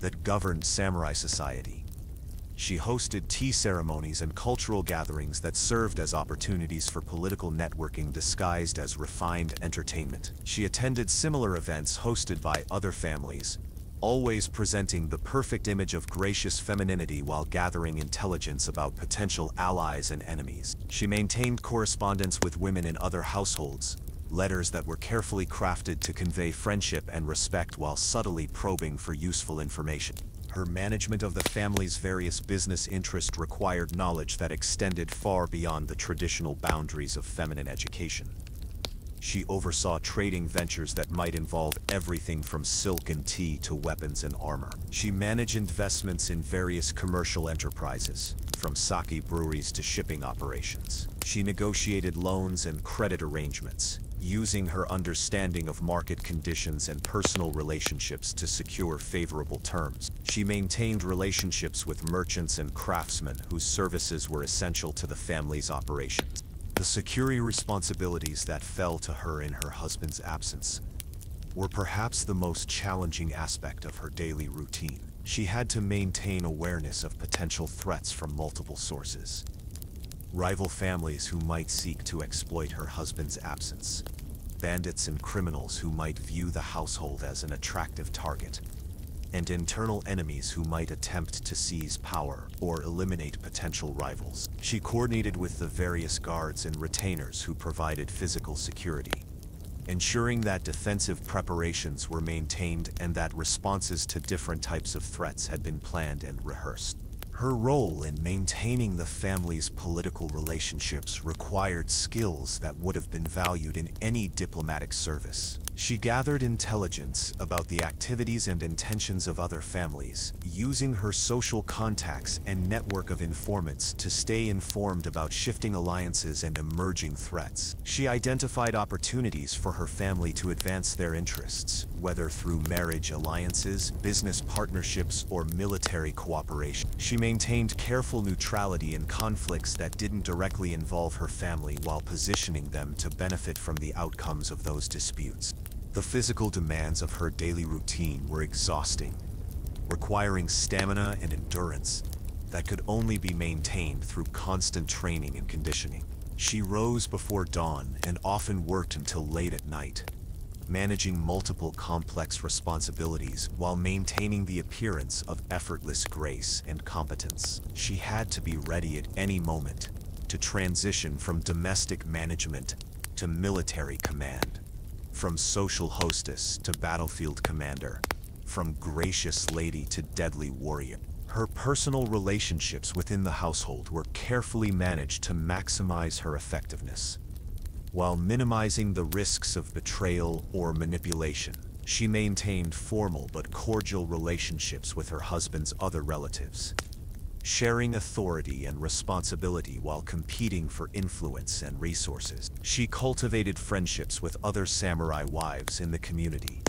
that governed samurai society. She hosted tea ceremonies and cultural gatherings that served as opportunities for political networking disguised as refined entertainment. She attended similar events hosted by other families, always presenting the perfect image of gracious femininity while gathering intelligence about potential allies and enemies. She maintained correspondence with women in other households, letters that were carefully crafted to convey friendship and respect while subtly probing for useful information. Her management of the family's various business interests required knowledge that extended far beyond the traditional boundaries of feminine education. She oversaw trading ventures that might involve everything from silk and tea to weapons and armor. She managed investments in various commercial enterprises, from sake breweries to shipping operations. She negotiated loans and credit arrangements, using her understanding of market conditions and personal relationships to secure favorable terms. She maintained relationships with merchants and craftsmen whose services were essential to the family's operations. The security responsibilities that fell to her in her husband's absence were perhaps the most challenging aspect of her daily routine. She had to maintain awareness of potential threats from multiple sources. Rival families who might seek to exploit her husband's absence, bandits and criminals who might view the household as an attractive target, and internal enemies who might attempt to seize power or eliminate potential rivals. She coordinated with the various guards and retainers who provided physical security, ensuring that defensive preparations were maintained and that responses to different types of threats had been planned and rehearsed. Her role in maintaining the family's political relationships required skills that would have been valued in any diplomatic service. She gathered intelligence about the activities and intentions of other families, using her social contacts and network of informants to stay informed about shifting alliances and emerging threats. She identified opportunities for her family to advance their interests, whether through marriage alliances, business partnerships, or military cooperation. She maintained careful neutrality in conflicts that didn't directly involve her family while positioning them to benefit from the outcomes of those disputes. The physical demands of her daily routine were exhausting, requiring stamina and endurance that could only be maintained through constant training and conditioning. She rose before dawn and often worked until late at night, managing multiple complex responsibilities while maintaining the appearance of effortless grace and competence. She had to be ready at any moment to transition from domestic management to military command, From social hostess to battlefield commander, from gracious lady to deadly warrior, her personal relationships within the household were carefully managed to maximize her effectiveness. While minimizing the risks of betrayal or manipulation, she maintained formal but cordial relationships with her husband's other relatives, sharing authority and responsibility while competing for influence and resources. She cultivated friendships with other samurai wives in the community,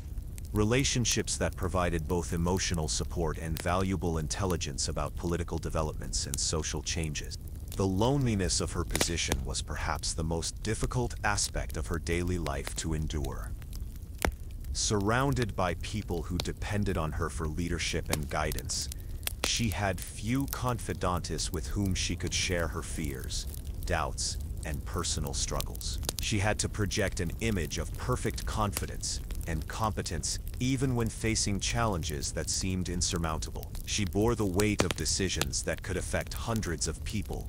relationships that provided both emotional support and valuable intelligence about political developments and social changes. The loneliness of her position was perhaps the most difficult aspect of her daily life to endure. Surrounded by people who depended on her for leadership and guidance, she had few confidants with whom she could share her fears, doubts, and personal struggles. She had to project an image of perfect confidence and competence even when facing challenges that seemed insurmountable. She bore the weight of decisions that could affect hundreds of people,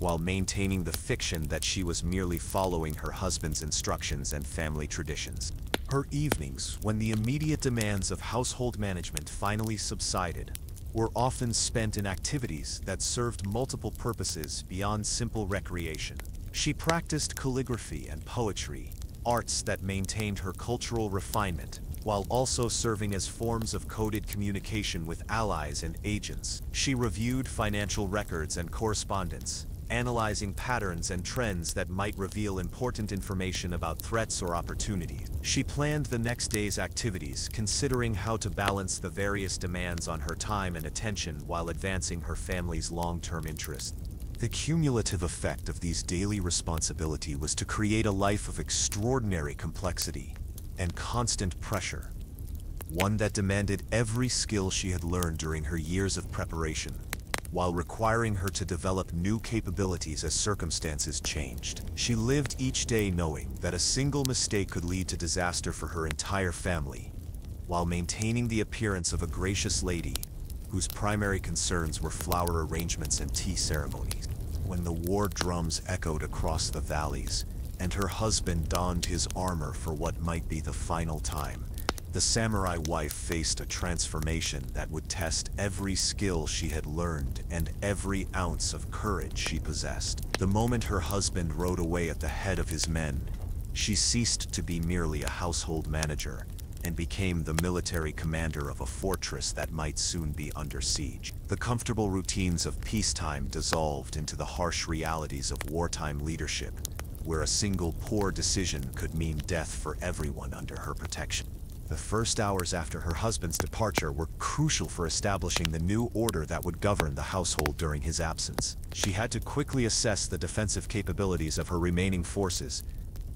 while maintaining the fiction that she was merely following her husband's instructions and family traditions. Her evenings, when the immediate demands of household management finally subsided, were often spent in activities that served multiple purposes beyond simple recreation. She practiced calligraphy and poetry, arts that maintained her cultural refinement, while also serving as forms of coded communication with allies and agents. She reviewed financial records and correspondence, analyzing patterns and trends that might reveal important information about threats or opportunities. She planned the next day's activities, considering how to balance the various demands on her time and attention while advancing her family's long-term interests. The cumulative effect of these daily responsibilities was to create a life of extraordinary complexity and constant pressure, one that demanded every skill she had learned during her years of preparation, while requiring her to develop new capabilities as circumstances changed. She lived each day knowing that a single mistake could lead to disaster for her entire family, while maintaining the appearance of a gracious lady whose primary concerns were flower arrangements and tea ceremonies. When the war drums echoed across the valleys, and her husband donned his armor for what might be the final time, the samurai wife faced a transformation that would test every skill she had learned and every ounce of courage she possessed. The moment her husband rode away at the head of his men, she ceased to be merely a household manager and became the military commander of a fortress that might soon be under siege. The comfortable routines of peacetime dissolved into the harsh realities of wartime leadership, where a single poor decision could mean death for everyone under her protection. The first hours after her husband's departure were crucial for establishing the new order that would govern the household during his absence. She had to quickly assess the defensive capabilities of her remaining forces,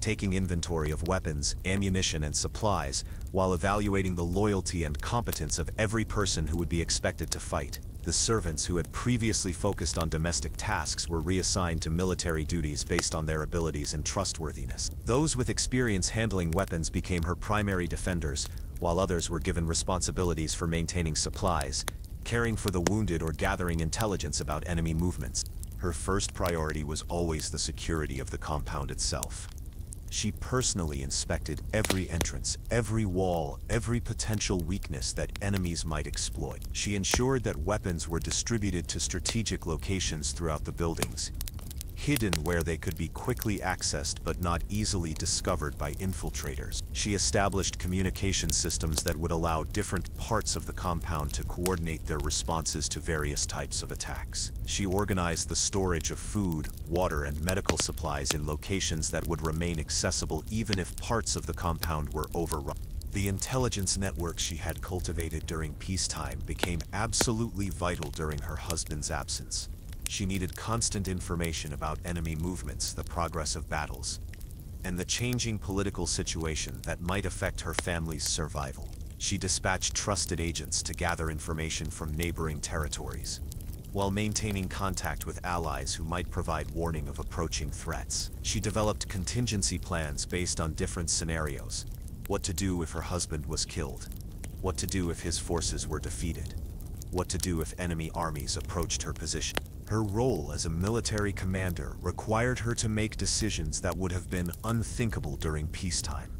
taking inventory of weapons, ammunition, and supplies, while evaluating the loyalty and competence of every person who would be expected to fight. The servants who had previously focused on domestic tasks were reassigned to military duties based on their abilities and trustworthiness. Those with experience handling weapons became her primary defenders, while others were given responsibilities for maintaining supplies, caring for the wounded, or gathering intelligence about enemy movements. Her first priority was always the security of the compound itself. She personally inspected every entrance, every wall, every potential weakness that enemies might exploit. She ensured that weapons were distributed to strategic locations throughout the buildings, hidden where they could be quickly accessed but not easily discovered by infiltrators. She established communication systems that would allow different parts of the compound to coordinate their responses to various types of attacks. She organized the storage of food, water, and medical supplies in locations that would remain accessible even if parts of the compound were overrun. The intelligence network she had cultivated during peacetime became absolutely vital during her husband's absence. She needed constant information about enemy movements, the progress of battles, and the changing political situation that might affect her family's survival. She dispatched trusted agents to gather information from neighboring territories, while maintaining contact with allies who might provide warning of approaching threats. She developed contingency plans based on different scenarios: what to do if her husband was killed, what to do if his forces were defeated, what to do if enemy armies approached her position. Her role as a military commander required her to make decisions that would have been unthinkable during peacetime.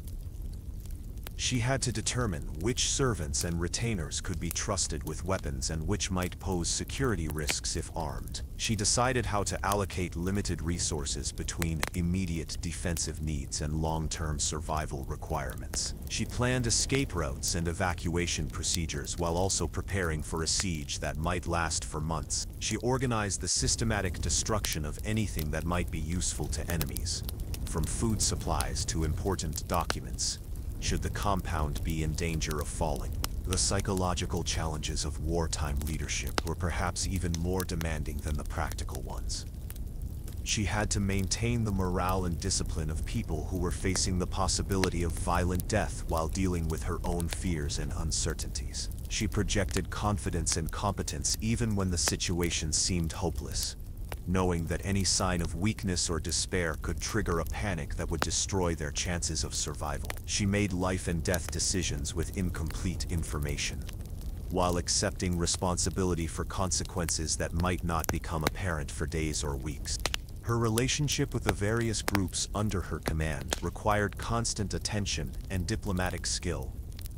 She had to determine which servants and retainers could be trusted with weapons and which might pose security risks if armed. She decided how to allocate limited resources between immediate defensive needs and long-term survival requirements. She planned escape routes and evacuation procedures while also preparing for a siege that might last for months. She organized the systematic destruction of anything that might be useful to enemies, from food supplies to important documents, should the compound be in danger of falling. The psychological challenges of wartime leadership were perhaps even more demanding than the practical ones. She had to maintain the morale and discipline of people who were facing the possibility of violent death while dealing with her own fears and uncertainties. She projected confidence and competence even when the situation seemed hopeless, knowing that any sign of weakness or despair could trigger a panic that would destroy their chances of survival. She made life and death decisions with incomplete information, while accepting responsibility for consequences that might not become apparent for days or weeks. Her relationship with the various groups under her command required constant attention and diplomatic skill.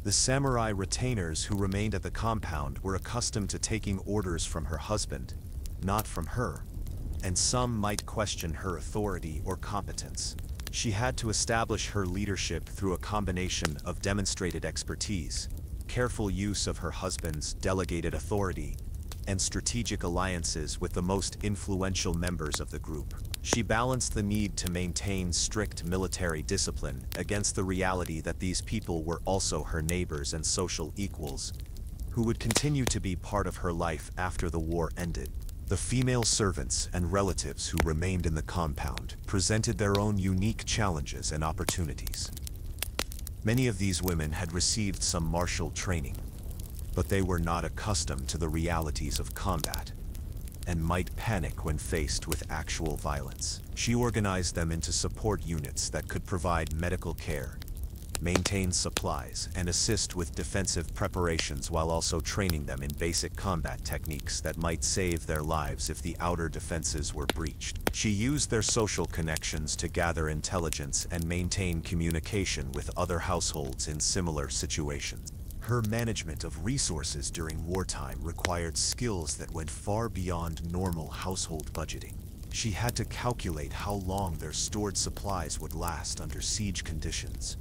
The samurai retainers who remained at the compound were accustomed to taking orders from her husband, not from her, and some might question her authority or competence. She had to establish her leadership through a combination of demonstrated expertise, careful use of her husband's delegated authority, and strategic alliances with the most influential members of the group. She balanced the need to maintain strict military discipline against the reality that these people were also her neighbors and social equals, who would continue to be part of her life after the war ended. The female servants and relatives who remained in the compound presented their own unique challenges and opportunities. Many of these women had received some martial training, but they were not accustomed to the realities of combat and might panic when faced with actual violence. She organized them into support units that could provide medical care, maintain supplies, and assist with defensive preparations while also training them in basic combat techniques that might save their lives if the outer defenses were breached. She used their social connections to gather intelligence and maintain communication with other households in similar situations. Her management of resources during wartime required skills that went far beyond normal household budgeting. She had to calculate how long their stored supplies would last under siege conditions,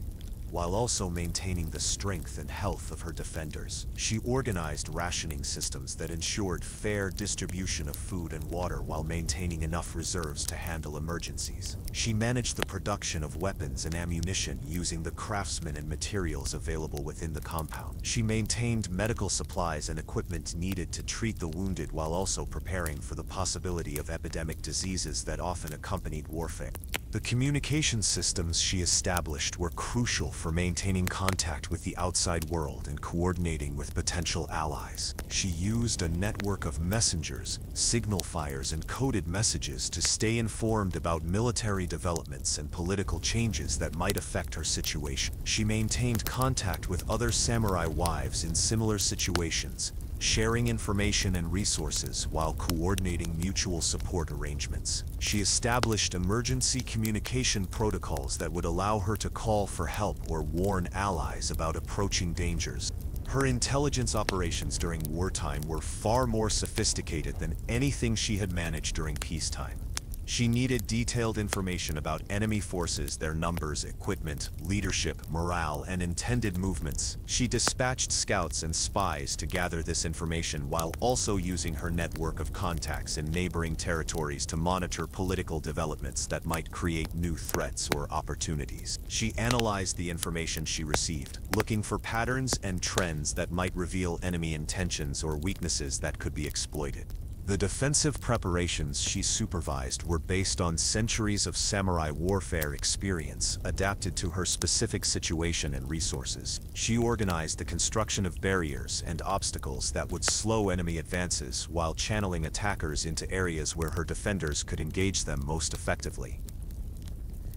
while also maintaining the strength and health of her defenders. She organized rationing systems that ensured fair distribution of food and water while maintaining enough reserves to handle emergencies. She managed the production of weapons and ammunition using the craftsmen and materials available within the compound. She maintained medical supplies and equipment needed to treat the wounded while also preparing for the possibility of epidemic diseases that often accompanied warfare. The communication systems she established were crucial for maintaining contact with the outside world and coordinating with potential allies. She used a network of messengers, signal fires, and coded messages to stay informed about military developments and political changes that might affect her situation. She maintained contact with other samurai wives in similar situations, sharing information and resources while coordinating mutual support arrangements. She established emergency communication protocols that would allow her to call for help or warn allies about approaching dangers. Her intelligence operations during wartime were far more sophisticated than anything she had managed during peacetime. She needed detailed information about enemy forces, their numbers, equipment, leadership, morale, and intended movements. She dispatched scouts and spies to gather this information while also using her network of contacts in neighboring territories to monitor political developments that might create new threats or opportunities. She analyzed the information she received, looking for patterns and trends that might reveal enemy intentions or weaknesses that could be exploited. The defensive preparations she supervised were based on centuries of samurai warfare experience adapted to her specific situation and resources. She organized the construction of barriers and obstacles that would slow enemy advances while channeling attackers into areas where her defenders could engage them most effectively.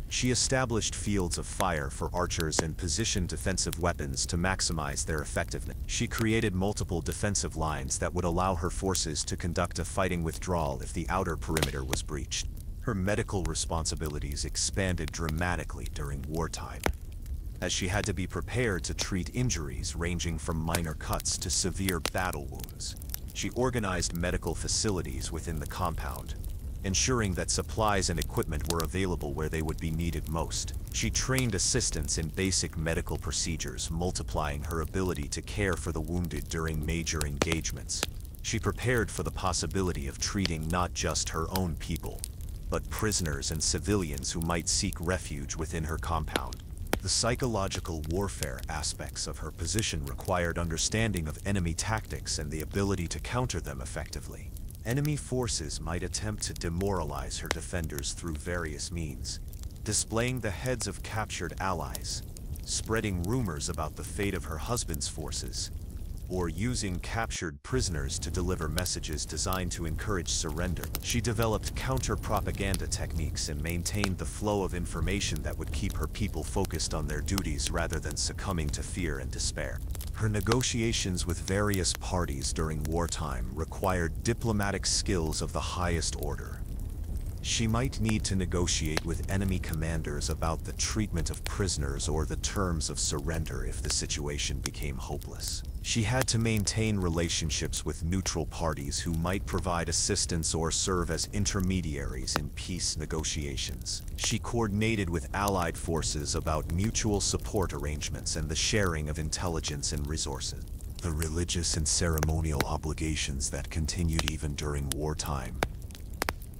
She established fields of fire for archers and positioned defensive weapons to maximize their effectiveness. She created multiple defensive lines that would allow her forces to conduct a fighting withdrawal if the outer perimeter was breached. Her medical responsibilities expanded dramatically during wartime. as she had to be prepared to treat injuries ranging from minor cuts to severe battle wounds. She organized medical facilities within the compound, ensuring that supplies and equipment were available where they would be needed most. She trained assistants in basic medical procedures, multiplying her ability to care for the wounded during major engagements. She prepared for the possibility of treating not just her own people, but prisoners and civilians who might seek refuge within her compound. The psychological warfare aspects of her position required understanding of enemy tactics and the ability to counter them effectively. Enemy forces might attempt to demoralize her defenders through various means, displaying the heads of captured allies, spreading rumors about the fate of her husband's forces, or using captured prisoners to deliver messages designed to encourage surrender. She developed counter-propaganda techniques and maintained the flow of information that would keep her people focused on their duties rather than succumbing to fear and despair. Her negotiations with various parties during wartime required diplomatic skills of the highest order. She might need to negotiate with enemy commanders about the treatment of prisoners or the terms of surrender if the situation became hopeless. She had to maintain relationships with neutral parties who might provide assistance or serve as intermediaries in peace negotiations. She coordinated with allied forces about mutual support arrangements and the sharing of intelligence and resources. The religious and ceremonial obligations that continued even during wartime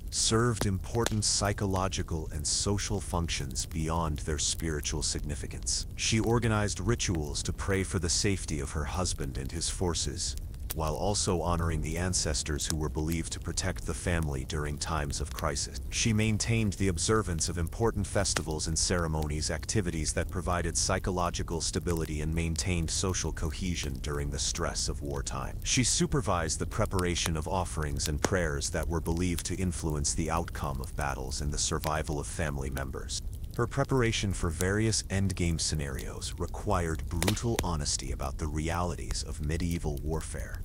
served important psychological and social functions beyond their spiritual significance. She organized rituals to pray for the safety of her husband and his forces, while also honoring the ancestors who were believed to protect the family during times of crisis. She maintained the observance of important festivals and ceremonies, activities that provided psychological stability and maintained social cohesion during the stress of wartime. She supervised the preparation of offerings and prayers that were believed to influence the outcome of battles and the survival of family members. Her preparation for various endgame scenarios required brutal honesty about the realities of medieval warfare.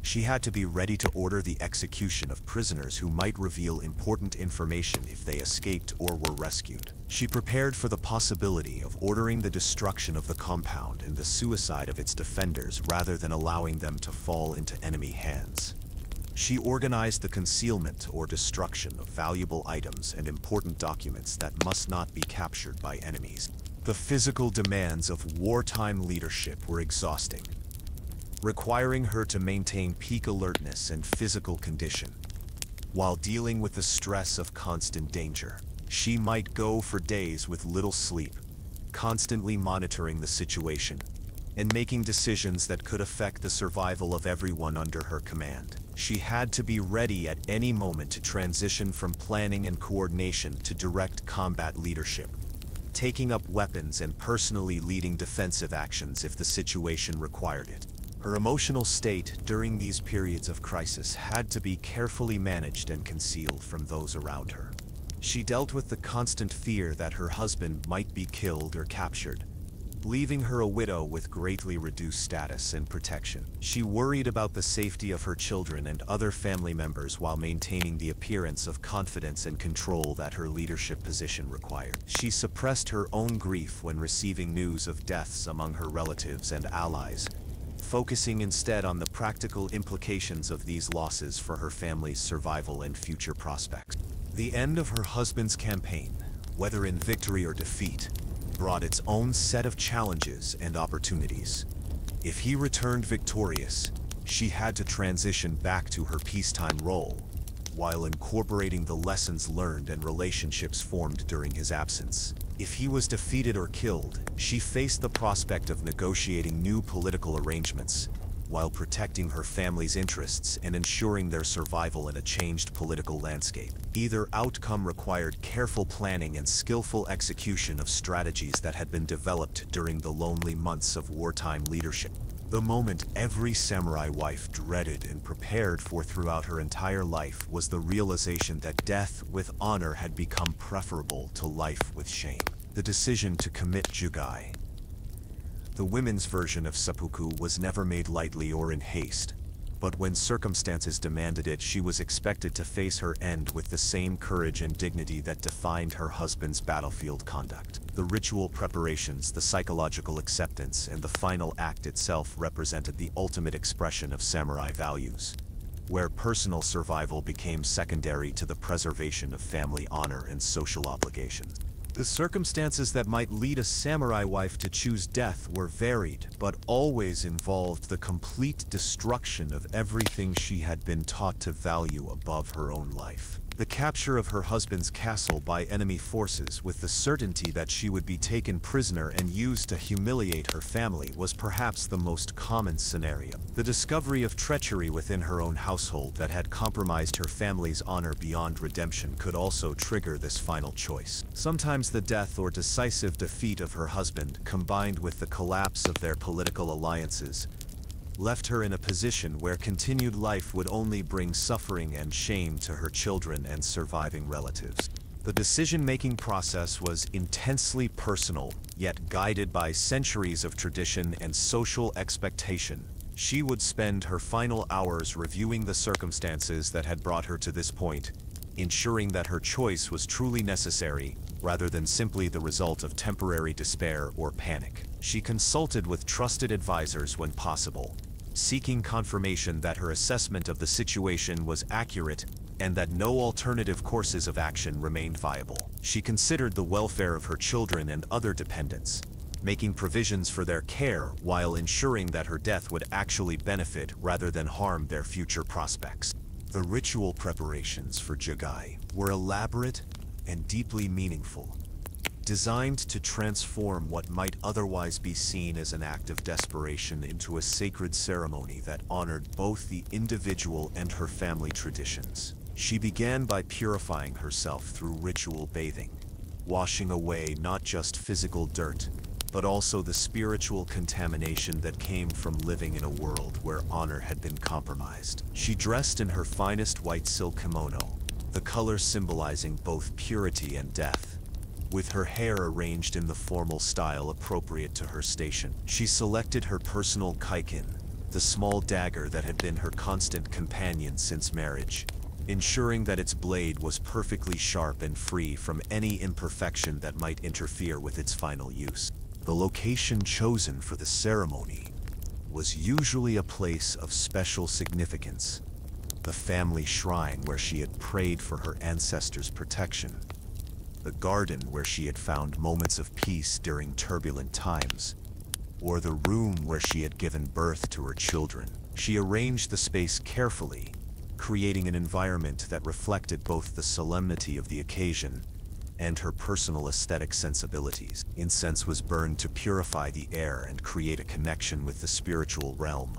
She had to be ready to order the execution of prisoners who might reveal important information if they escaped or were rescued. She prepared for the possibility of ordering the destruction of the compound and the suicide of its defenders rather than allowing them to fall into enemy hands. She organized the concealment or destruction of valuable items and important documents that must not be captured by enemies. The physical demands of wartime leadership were exhausting, requiring her to maintain peak alertness and physical condition. While dealing with the stress of constant danger, she might go for days with little sleep, constantly monitoring the situation and making decisions that could affect the survival of everyone under her command. She had to be ready at any moment to transition from planning and coordination to direct combat leadership, taking up weapons and personally leading defensive actions if the situation required it. Her emotional state during these periods of crisis had to be carefully managed and concealed from those around her. She dealt with the constant fear that her husband might be killed or captured, leaving her a widow with greatly reduced status and protection. She worried about the safety of her children and other family members while maintaining the appearance of confidence and control that her leadership position required. She suppressed her own grief when receiving news of deaths among her relatives and allies, focusing instead on the practical implications of these losses for her family's survival and future prospects. The end of her husband's campaign, whether in victory or defeat, brought its own set of challenges and opportunities. If he returned victorious, she had to transition back to her peacetime role, while incorporating the lessons learned and relationships formed during his absence. If he was defeated or killed, she faced the prospect of negotiating new political arrangements, while protecting her family's interests and ensuring their survival in a changed political landscape. Either outcome required careful planning and skillful execution of strategies that had been developed during the lonely months of wartime leadership. The moment every samurai wife dreaded and prepared for throughout her entire life was the realization that death with honor had become preferable to life with shame. The decision to commit jugai, the women's version of seppuku, was never made lightly or in haste. But when circumstances demanded it, she was expected to face her end with the same courage and dignity that defined her husband's battlefield conduct. The ritual preparations, the psychological acceptance, and the final act itself represented the ultimate expression of samurai values, where personal survival became secondary to the preservation of family honor and social obligations. The circumstances that might lead a samurai wife to choose death were varied, but always involved the complete destruction of everything she had been taught to value above her own life. The capture of her husband's castle by enemy forces, with the certainty that she would be taken prisoner and used to humiliate her family, was perhaps the most common scenario. The discovery of treachery within her own household that had compromised her family's honor beyond redemption could also trigger this final choice. Sometimes the death or decisive defeat of her husband, combined with the collapse of their political alliances, left her in a position where continued life would only bring suffering and shame to her children and surviving relatives. The decision-making process was intensely personal, yet guided by centuries of tradition and social expectation. She would spend her final hours reviewing the circumstances that had brought her to this point, ensuring that her choice was truly necessary, rather than simply the result of temporary despair or panic. She consulted with trusted advisors when possible, seeking confirmation that her assessment of the situation was accurate and that no alternative courses of action remained viable. She considered the welfare of her children and other dependents, making provisions for their care while ensuring that her death would actually benefit rather than harm their future prospects. The ritual preparations for Jigai were elaborate and deeply meaningful, designed to transform what might otherwise be seen as an act of desperation into a sacred ceremony that honored both the individual and her family traditions. She began by purifying herself through ritual bathing, washing away not just physical dirt, but also the spiritual contamination that came from living in a world where honor had been compromised. She dressed in her finest white silk kimono, the color symbolizing both purity and death, with her hair arranged in the formal style appropriate to her station. She selected her personal kaikin, the small dagger that had been her constant companion since marriage, ensuring that its blade was perfectly sharp and free from any imperfection that might interfere with its final use. The location chosen for the ceremony was usually a place of special significance, the family shrine where she had prayed for her ancestors' protection, the garden where she had found moments of peace during turbulent times, or the room where she had given birth to her children. She arranged the space carefully, creating an environment that reflected both the solemnity of the occasion and her personal aesthetic sensibilities. Incense was burned to purify the air and create a connection with the spiritual realm,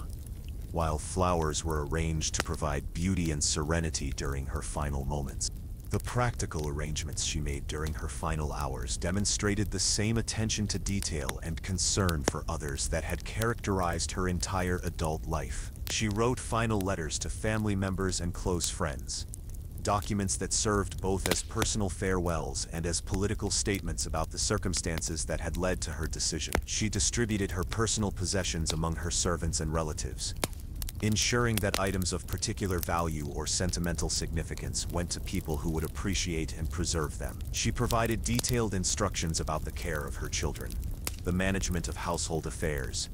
while flowers were arranged to provide beauty and serenity during her final moments. The practical arrangements she made during her final hours demonstrated the same attention to detail and concern for others that had characterized her entire adult life. She wrote final letters to family members and close friends, documents that served both as personal farewells and as political statements about the circumstances that had led to her decision. She distributed her personal possessions among her servants and relatives, ensuring that items of particular value or sentimental significance went to people who would appreciate and preserve them. She provided detailed instructions about the care of her children, the management of household affairs,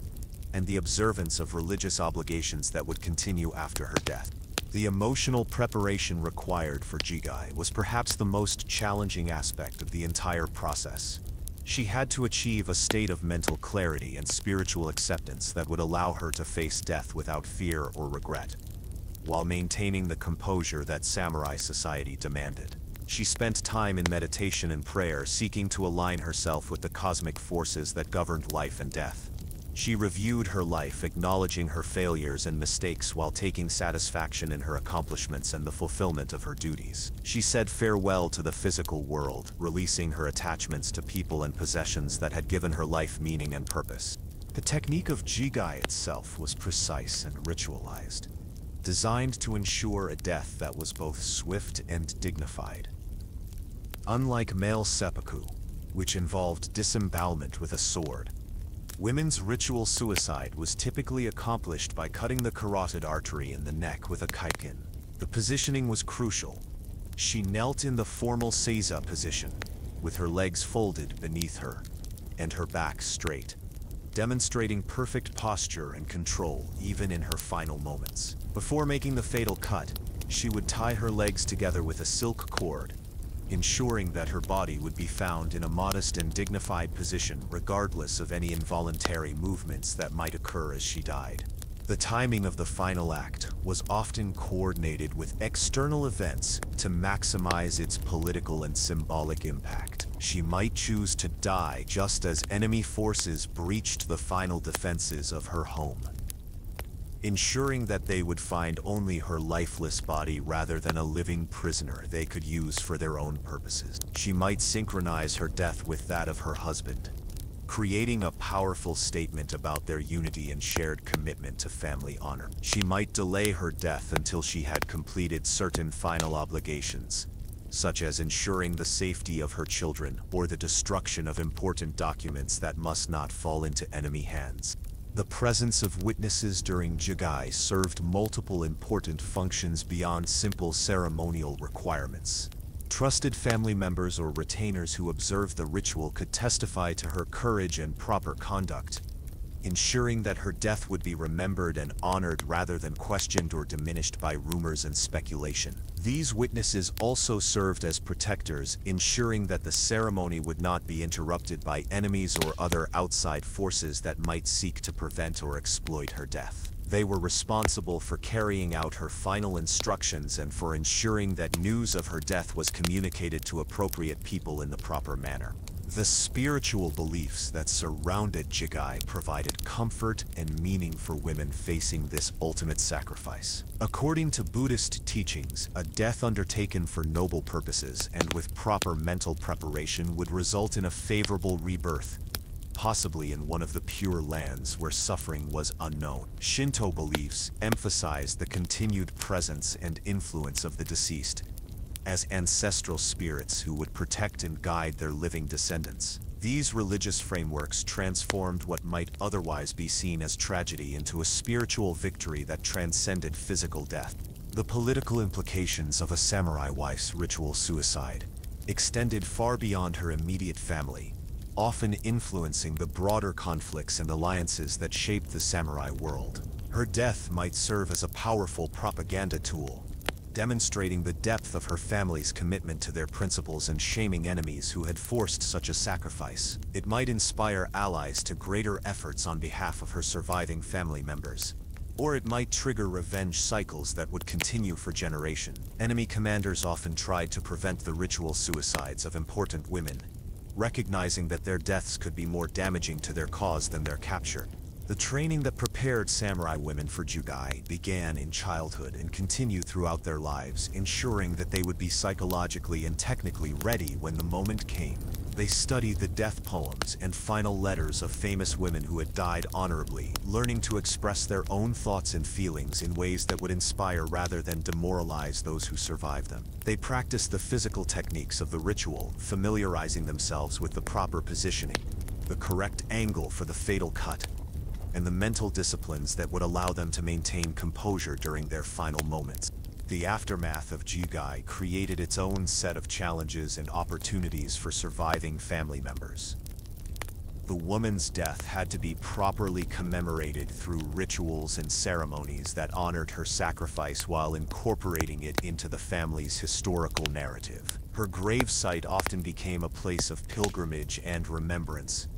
and the observance of religious obligations that would continue after her death. The emotional preparation required for Jigai was perhaps the most challenging aspect of the entire process. She had to achieve a state of mental clarity and spiritual acceptance that would allow her to face death without fear or regret, while maintaining the composure that samurai society demanded. She spent time in meditation and prayer, seeking to align herself with the cosmic forces that governed life and death. She reviewed her life, acknowledging her failures and mistakes while taking satisfaction in her accomplishments and the fulfillment of her duties. She said farewell to the physical world, releasing her attachments to people and possessions that had given her life meaning and purpose. The technique of Jigai itself was precise and ritualized, designed to ensure a death that was both swift and dignified. Unlike male seppuku, which involved disembowelment with a sword, Women's ritual suicide was typically accomplished by cutting the carotid artery in the neck with a kaikin. The positioning was crucial. She knelt in the formal seiza position, with her legs folded beneath her, and her back straight, demonstrating perfect posture and control even in her final moments. Before making the fatal cut, she would tie her legs together with a silk cord, ensuring that her body would be found in a modest and dignified position regardless of any involuntary movements that might occur as she died. The timing of the final act was often coordinated with external events to maximize its political and symbolic impact. She might choose to die just as enemy forces breached the final defenses of her home, ensuring that they would find only her lifeless body rather than a living prisoner they could use for their own purposes. She might synchronize her death with that of her husband, creating a powerful statement about their unity and shared commitment to family honor. She might delay her death until she had completed certain final obligations, such as ensuring the safety of her children or the destruction of important documents that must not fall into enemy hands. The presence of witnesses during Jigai served multiple important functions beyond simple ceremonial requirements. Trusted family members or retainers who observed the ritual could testify to her courage and proper conduct, ensuring that her death would be remembered and honored rather than questioned or diminished by rumors and speculation. These witnesses also served as protectors, ensuring that the ceremony would not be interrupted by enemies or other outside forces that might seek to prevent or exploit her death. They were responsible for carrying out her final instructions and for ensuring that news of her death was communicated to appropriate people in the proper manner. The spiritual beliefs that surrounded Jigai provided comfort and meaning for women facing this ultimate sacrifice. According to Buddhist teachings, a death undertaken for noble purposes and with proper mental preparation would result in a favorable rebirth, possibly in one of the pure lands where suffering was unknown. Shinto beliefs emphasize the continued presence and influence of the deceased as ancestral spirits who would protect and guide their living descendants. These religious frameworks transformed what might otherwise be seen as tragedy into a spiritual victory that transcended physical death. The political implications of a samurai wife's ritual suicide extended far beyond her immediate family, often influencing the broader conflicts and alliances that shaped the samurai world. Her death might serve as a powerful propaganda tool, demonstrating the depth of her family's commitment to their principles and shaming enemies who had forced such a sacrifice. It might inspire allies to greater efforts on behalf of her surviving family members. Or it might trigger revenge cycles that would continue for generations. Enemy commanders often tried to prevent the ritual suicides of important women, recognizing that their deaths could be more damaging to their cause than their capture. The training that prepared samurai women for Jigai began in childhood and continued throughout their lives, ensuring that they would be psychologically and technically ready when the moment came. They studied the death poems and final letters of famous women who had died honorably, learning to express their own thoughts and feelings in ways that would inspire rather than demoralize those who survived them. They practiced the physical techniques of the ritual, familiarizing themselves with the proper positioning, the correct angle for the fatal cut, and the mental disciplines that would allow them to maintain composure during their final moments. The aftermath of Jigai created its own set of challenges and opportunities for surviving family members. The woman's death had to be properly commemorated through rituals and ceremonies that honored her sacrifice while incorporating it into the family's historical narrative. Her gravesite often became a place of pilgrimage and remembrance,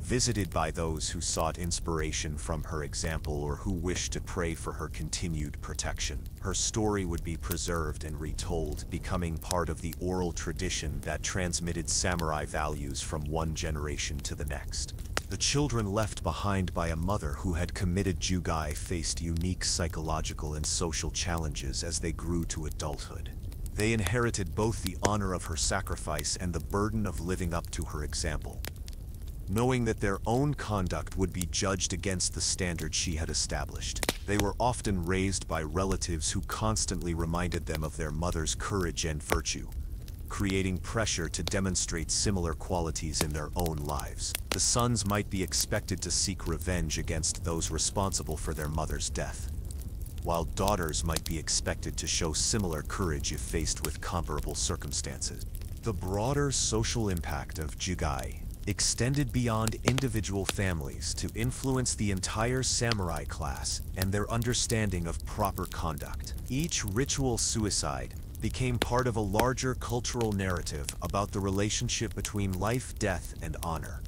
visited by those who sought inspiration from her example or who wished to pray for her continued protection. Her story would be preserved and retold, becoming part of the oral tradition that transmitted samurai values from one generation to the next. The children left behind by a mother who had committed Jigai faced unique psychological and social challenges as they grew to adulthood. They inherited both the honor of her sacrifice and the burden of living up to her example, knowing that their own conduct would be judged against the standard she had established. They were often raised by relatives who constantly reminded them of their mother's courage and virtue, creating pressure to demonstrate similar qualities in their own lives. The sons might be expected to seek revenge against those responsible for their mother's death, while daughters might be expected to show similar courage if faced with comparable circumstances. The broader social impact of jigai extended beyond individual families to influence the entire samurai class and their understanding of proper conduct. Each ritual suicide became part of a larger cultural narrative about the relationship between life, death, and honor,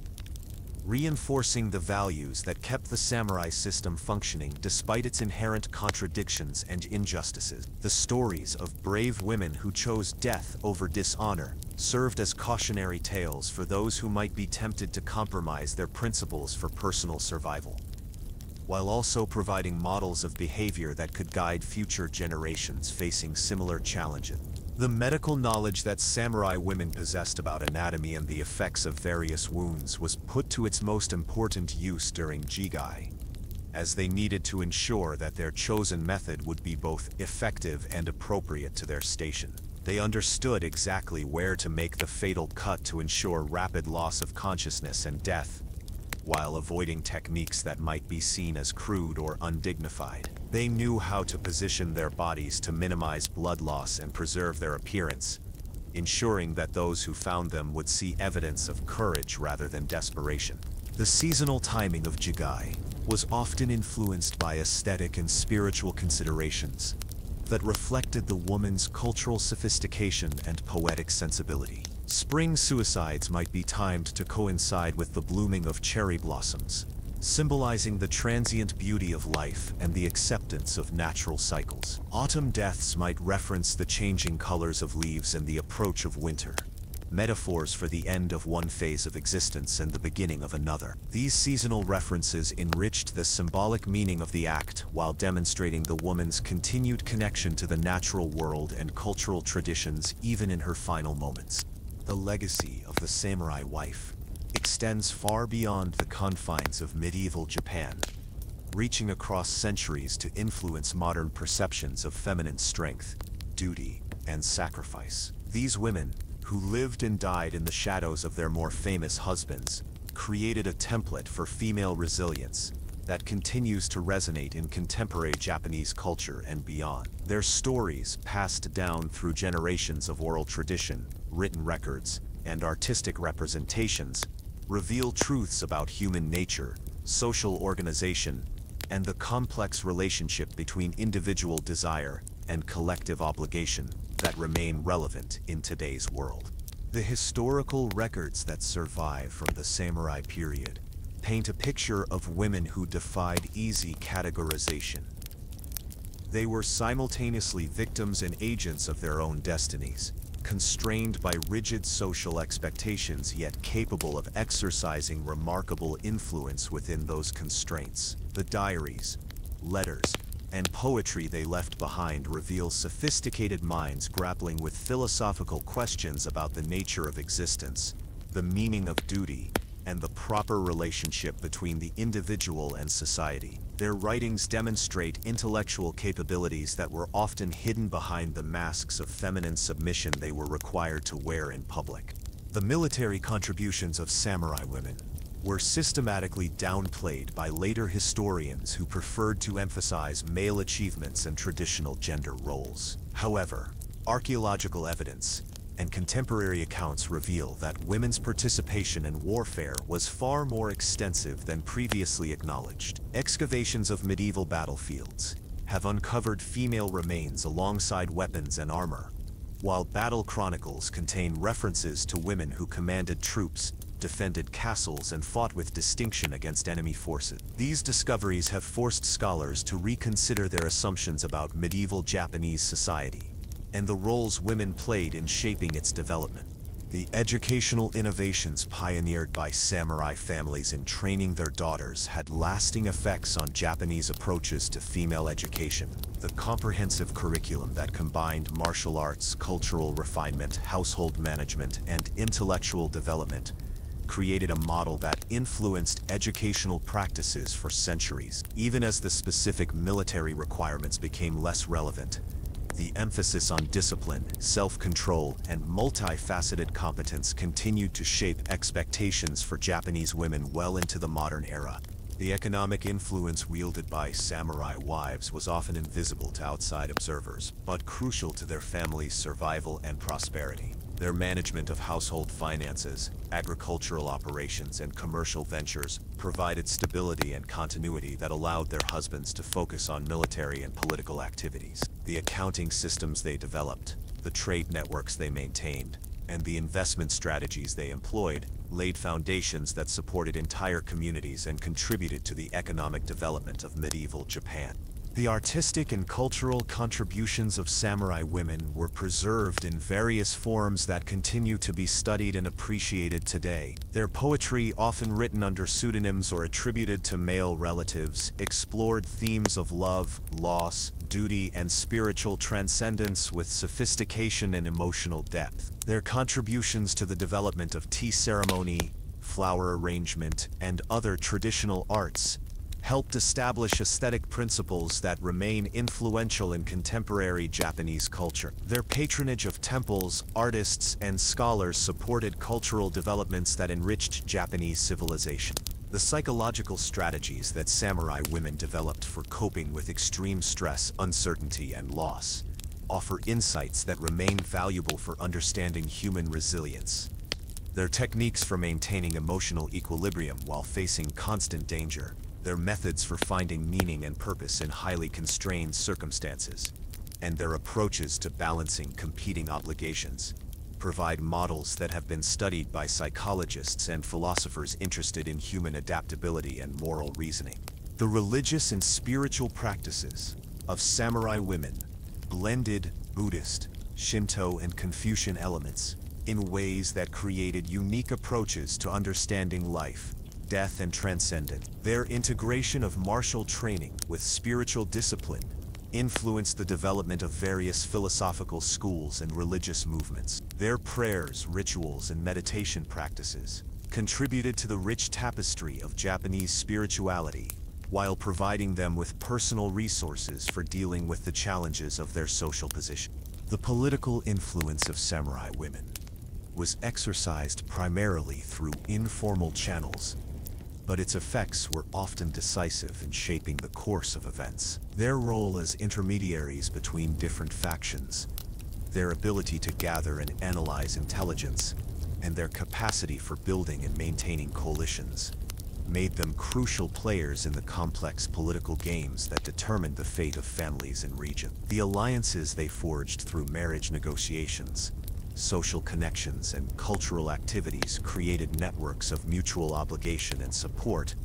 reinforcing the values that kept the samurai system functioning despite its inherent contradictions and injustices. The stories of brave women who chose death over dishonor served as cautionary tales for those who might be tempted to compromise their principles for personal survival, while also providing models of behavior that could guide future generations facing similar challenges. The medical knowledge that samurai women possessed about anatomy and the effects of various wounds was put to its most important use during jigai, as they needed to ensure that their chosen method would be both effective and appropriate to their station. They understood exactly where to make the fatal cut to ensure rapid loss of consciousness and death, while avoiding techniques that might be seen as crude or undignified. They knew how to position their bodies to minimize blood loss and preserve their appearance, ensuring that those who found them would see evidence of courage rather than desperation. The seasonal timing of jigai was often influenced by aesthetic and spiritual considerations that reflected the woman's cultural sophistication and poetic sensibility. Spring suicides might be timed to coincide with the blooming of cherry blossoms, symbolizing the transient beauty of life and the acceptance of natural cycles. Autumn deaths might reference the changing colors of leaves and the approach of winter, metaphors for the end of one phase of existence and the beginning of another. These seasonal references enriched the symbolic meaning of the act while demonstrating the woman's continued connection to the natural world and cultural traditions even in her final moments. The legacy of the samurai wife extends far beyond the confines of medieval Japan, reaching across centuries to influence modern perceptions of feminine strength, duty, and sacrifice. These women, who lived and died in the shadows of their more famous husbands, created a template for female resilience that continues to resonate in contemporary Japanese culture and beyond. Their stories, passed down through generations of oral tradition, written records, and artistic representations, reveal truths about human nature, social organization, and the complex relationship between individual desire and collective obligation that remain relevant in today's world. The historical records that survive from the samurai period paint a picture of women who defied easy categorization. They were simultaneously victims and agents of their own destinies, constrained by rigid social expectations yet capable of exercising remarkable influence within those constraints. The diaries, letters, and poetry they left behind reveal sophisticated minds grappling with philosophical questions about the nature of existence, the meaning of duty, and the proper relationship between the individual and society. Their writings demonstrate intellectual capabilities that were often hidden behind the masks of feminine submission they were required to wear in public. The military contributions of samurai women were systematically downplayed by later historians who preferred to emphasize male achievements and traditional gender roles. However, archaeological evidence and contemporary accounts reveal that women's participation in warfare was far more extensive than previously acknowledged. Excavations of medieval battlefields have uncovered female remains alongside weapons and armor, while battle chronicles contain references to women who commanded troops, defended castles, and fought with distinction against enemy forces. These discoveries have forced scholars to reconsider their assumptions about medieval Japanese society and the roles women played in shaping its development. The educational innovations pioneered by samurai families in training their daughters had lasting effects on Japanese approaches to female education. The comprehensive curriculum that combined martial arts, cultural refinement, household management, and intellectual development created a model that influenced educational practices for centuries. Even as the specific military requirements became less relevant, The emphasis on discipline, self-control, and multifaceted competence continued to shape expectations for Japanese women well into the modern era. The economic influence wielded by samurai wives was often invisible to outside observers, but crucial to their families' survival and prosperity. Their management of household finances, agricultural operations, and commercial ventures provided stability and continuity that allowed their husbands to focus on military and political activities. The accounting systems they developed, the trade networks they maintained, and the investment strategies they employed laid foundations that supported entire communities and contributed to the economic development of medieval Japan. The artistic and cultural contributions of samurai women were preserved in various forms that continue to be studied and appreciated today. Their poetry, often written under pseudonyms or attributed to male relatives, explored themes of love, loss, duty, and spiritual transcendence with sophistication and emotional depth. Their contributions to the development of tea ceremony, flower arrangement, and other traditional arts helped establish aesthetic principles that remain influential in contemporary Japanese culture. Their patronage of temples, artists, and scholars supported cultural developments that enriched Japanese civilization. The psychological strategies that samurai women developed for coping with extreme stress, uncertainty, and loss offer insights that remain valuable for understanding human resilience. Their techniques for maintaining emotional equilibrium while facing constant danger, their methods for finding meaning and purpose in highly constrained circumstances, and their approaches to balancing competing obligations provide models that have been studied by psychologists and philosophers interested in human adaptability and moral reasoning. The religious and spiritual practices of samurai women blended Buddhist, Shinto, and Confucian elements in ways that created unique approaches to understanding life, death, and transcendence. Their integration of martial training with spiritual discipline influenced the development of various philosophical schools and religious movements. Their prayers, rituals, and meditation practices contributed to the rich tapestry of Japanese spirituality, while providing them with personal resources for dealing with the challenges of their social position. The political influence of samurai women was exercised primarily through informal channels, but its effects were often decisive in shaping the course of events. Their role as intermediaries between different factions, their ability to gather and analyze intelligence, and their capacity for building and maintaining coalitions made them crucial players in the complex political games that determined the fate of families and regions. The alliances they forged through marriage negotiations, social connections, and cultural activities created networks of mutual obligation and support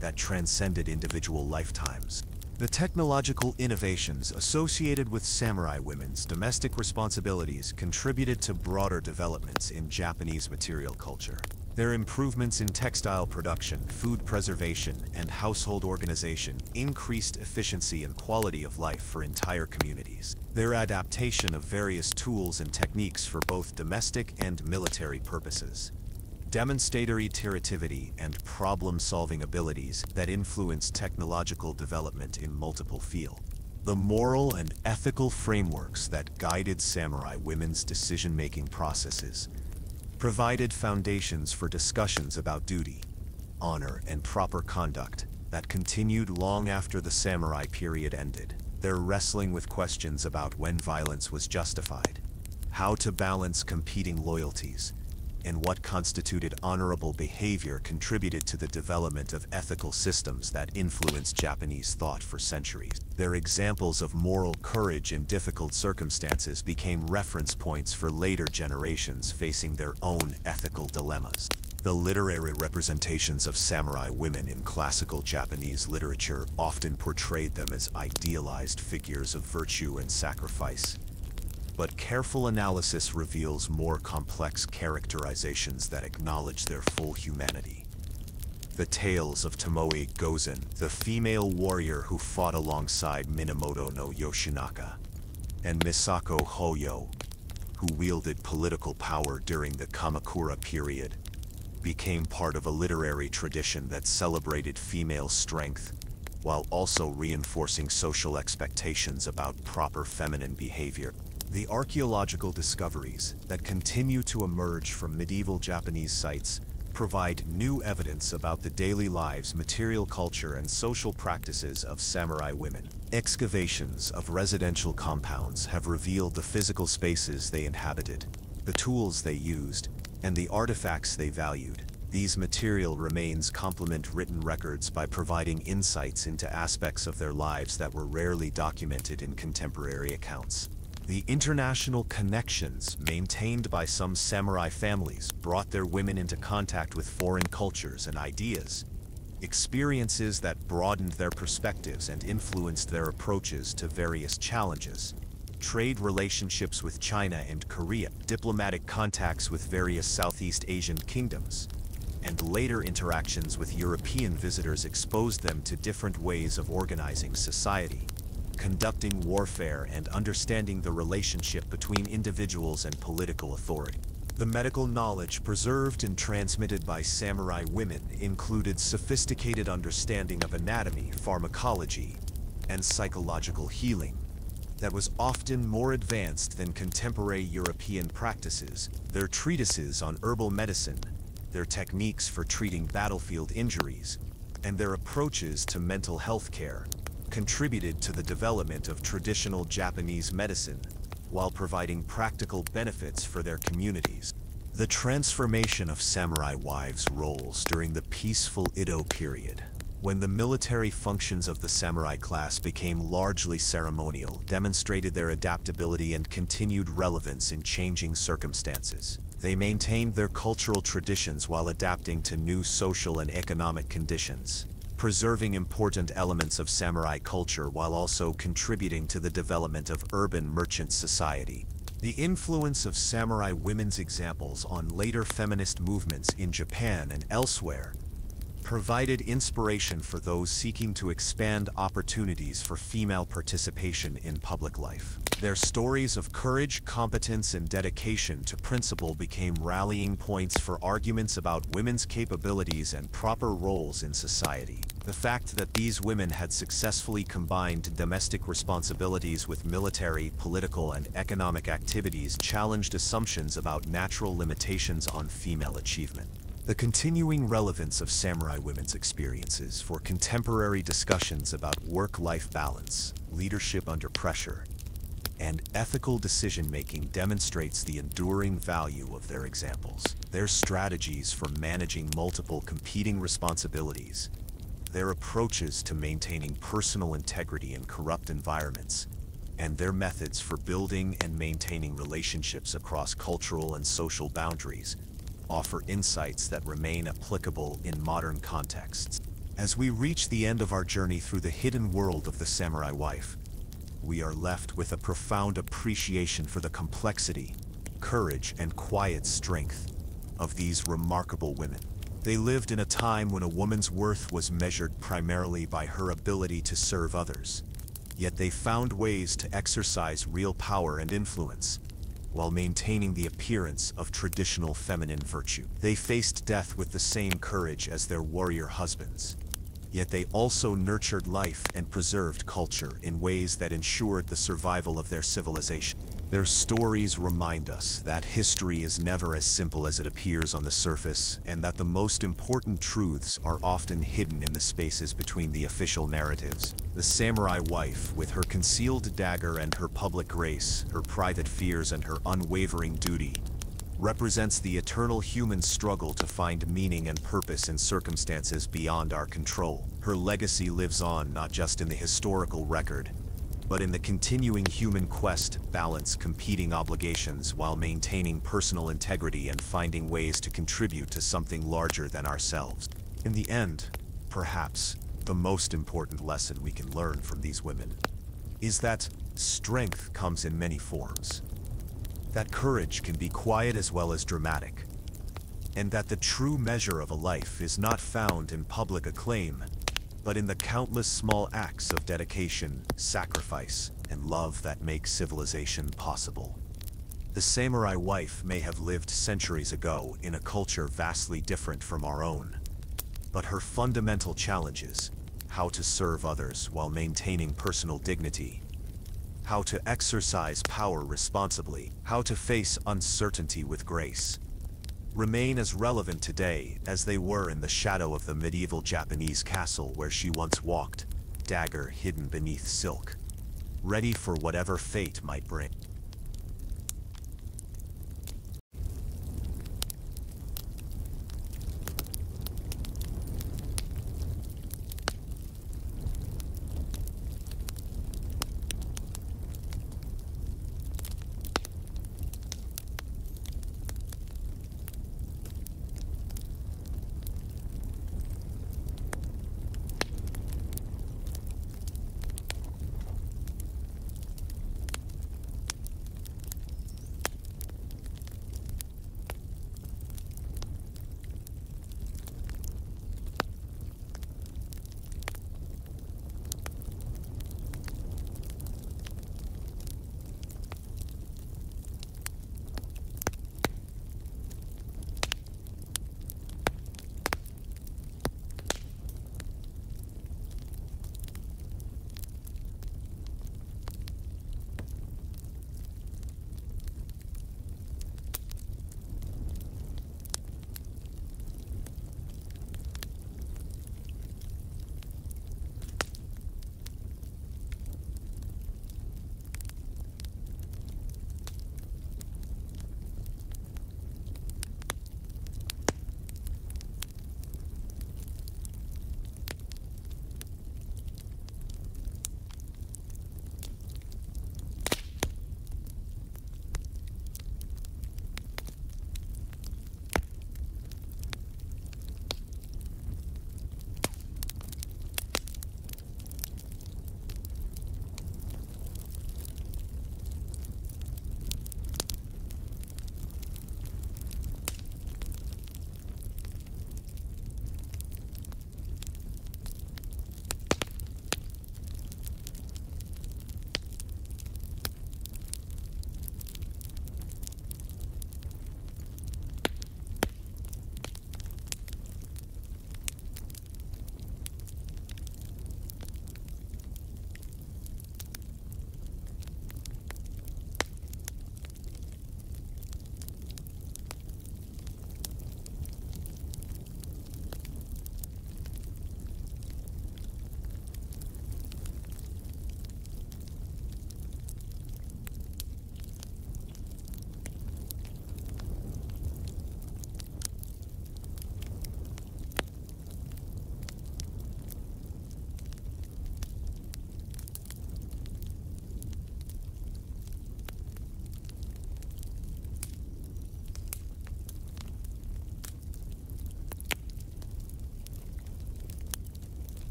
that transcended individual lifetimes. The technological innovations associated with samurai women's domestic responsibilities contributed to broader developments in Japanese material culture. Their improvements in textile production, food preservation, and household organization increased efficiency and quality of life for entire communities. Their adaptation of various tools and techniques for both domestic and military purposes demonstrated iterativity and problem-solving abilities that influenced technological development in multiple fields. The moral and ethical frameworks that guided samurai women's decision-making processes provided foundations for discussions about duty, honor, and proper conduct that continued long after the samurai period ended. Their wrestling with questions about when violence was justified, how to balance competing loyalties, and what constituted honorable behavior contributed to the development of ethical systems that influenced Japanese thought for centuries. Their examples of moral courage in difficult circumstances became reference points for later generations facing their own ethical dilemmas. The literary representations of samurai women in classical Japanese literature often portrayed them as idealized figures of virtue and sacrifice, but careful analysis reveals more complex characterizations that acknowledge their full humanity. The tales of Tomoe Gozen, the female warrior who fought alongside Minamoto no Yoshinaka, and Misako Hoyo, who wielded political power during the Kamakura period, became part of a literary tradition that celebrated female strength, while also reinforcing social expectations about proper feminine behavior. The archaeological discoveries that continue to emerge from medieval Japanese sites provide new evidence about the daily lives, material culture, and social practices of samurai women. Excavations of residential compounds have revealed the physical spaces they inhabited, the tools they used, and the artifacts they valued. These material remains complement written records by providing insights into aspects of their lives that were rarely documented in contemporary accounts. The international connections maintained by some samurai families brought their women into contact with foreign cultures and ideas, experiences that broadened their perspectives and influenced their approaches to various challenges. Trade relationships with China and Korea, diplomatic contacts with various Southeast Asian kingdoms, and later interactions with European visitors exposed them to different ways of organizing society, conducting warfare, and understanding the relationship between individuals and political authority. The medical knowledge preserved and transmitted by samurai women included sophisticated understanding of anatomy, pharmacology, and psychological healing that was often more advanced than contemporary European practices. Their treatises on herbal medicine, their techniques for treating battlefield injuries, and their approaches to mental health care contributed to the development of traditional Japanese medicine while providing practical benefits for their communities. The transformation of samurai wives' roles during the peaceful Edo period, when the military functions of the samurai class became largely ceremonial, demonstrated their adaptability and continued relevance in changing circumstances. They maintained their cultural traditions while adapting to new social and economic conditions, preserving important elements of samurai culture while also contributing to the development of urban merchant society. The influence of samurai women's examples on later feminist movements in Japan and elsewhere provided inspiration for those seeking to expand opportunities for female participation in public life. Their stories of courage, competence, and dedication to principle became rallying points for arguments about women's capabilities and proper roles in society. The fact that these women had successfully combined domestic responsibilities with military, political, and economic activities challenged assumptions about natural limitations on female achievement. The continuing relevance of samurai women's experiences for contemporary discussions about work-life balance, leadership under pressure, and ethical decision-making demonstrates the enduring value of their examples. Their strategies for managing multiple competing responsibilities, their approaches to maintaining personal integrity in corrupt environments, and their methods for building and maintaining relationships across cultural and social boundaries offer insights that remain applicable in modern contexts. As we reach the end of our journey through the hidden world of the samurai wife, we are left with a profound appreciation for the complexity, courage, and quiet strength of these remarkable women. They lived in a time when a woman's worth was measured primarily by her ability to serve others, yet they found ways to exercise real power and influence while maintaining the appearance of traditional feminine virtue. They faced death with the same courage as their warrior husbands, yet they also nurtured life and preserved culture in ways that ensured the survival of their civilization. Their stories remind us that history is never as simple as it appears on the surface, and that the most important truths are often hidden in the spaces between the official narratives. The samurai wife, with her concealed dagger and her public grace, her private fears and her unwavering duty, represents the eternal human struggle to find meaning and purpose in circumstances beyond our control. Her legacy lives on not just in the historical record, but in the continuing human quest to balance competing obligations while maintaining personal integrity and finding ways to contribute to something larger than ourselves. In the end, perhaps, the most important lesson we can learn from these women is that strength comes in many forms, that courage can be quiet as well as dramatic, and that the true measure of a life is not found in public acclaim, but in the countless small acts of dedication, sacrifice, and love that make civilization possible. The samurai wife may have lived centuries ago in a culture vastly different from our own, but her fundamental challenges, how to serve others while maintaining personal dignity, how to exercise power responsibly, how to face uncertainty with grace, remain as relevant today as they were in the shadow of the medieval Japanese castle where she once walked, dagger hidden beneath silk, ready for whatever fate might bring.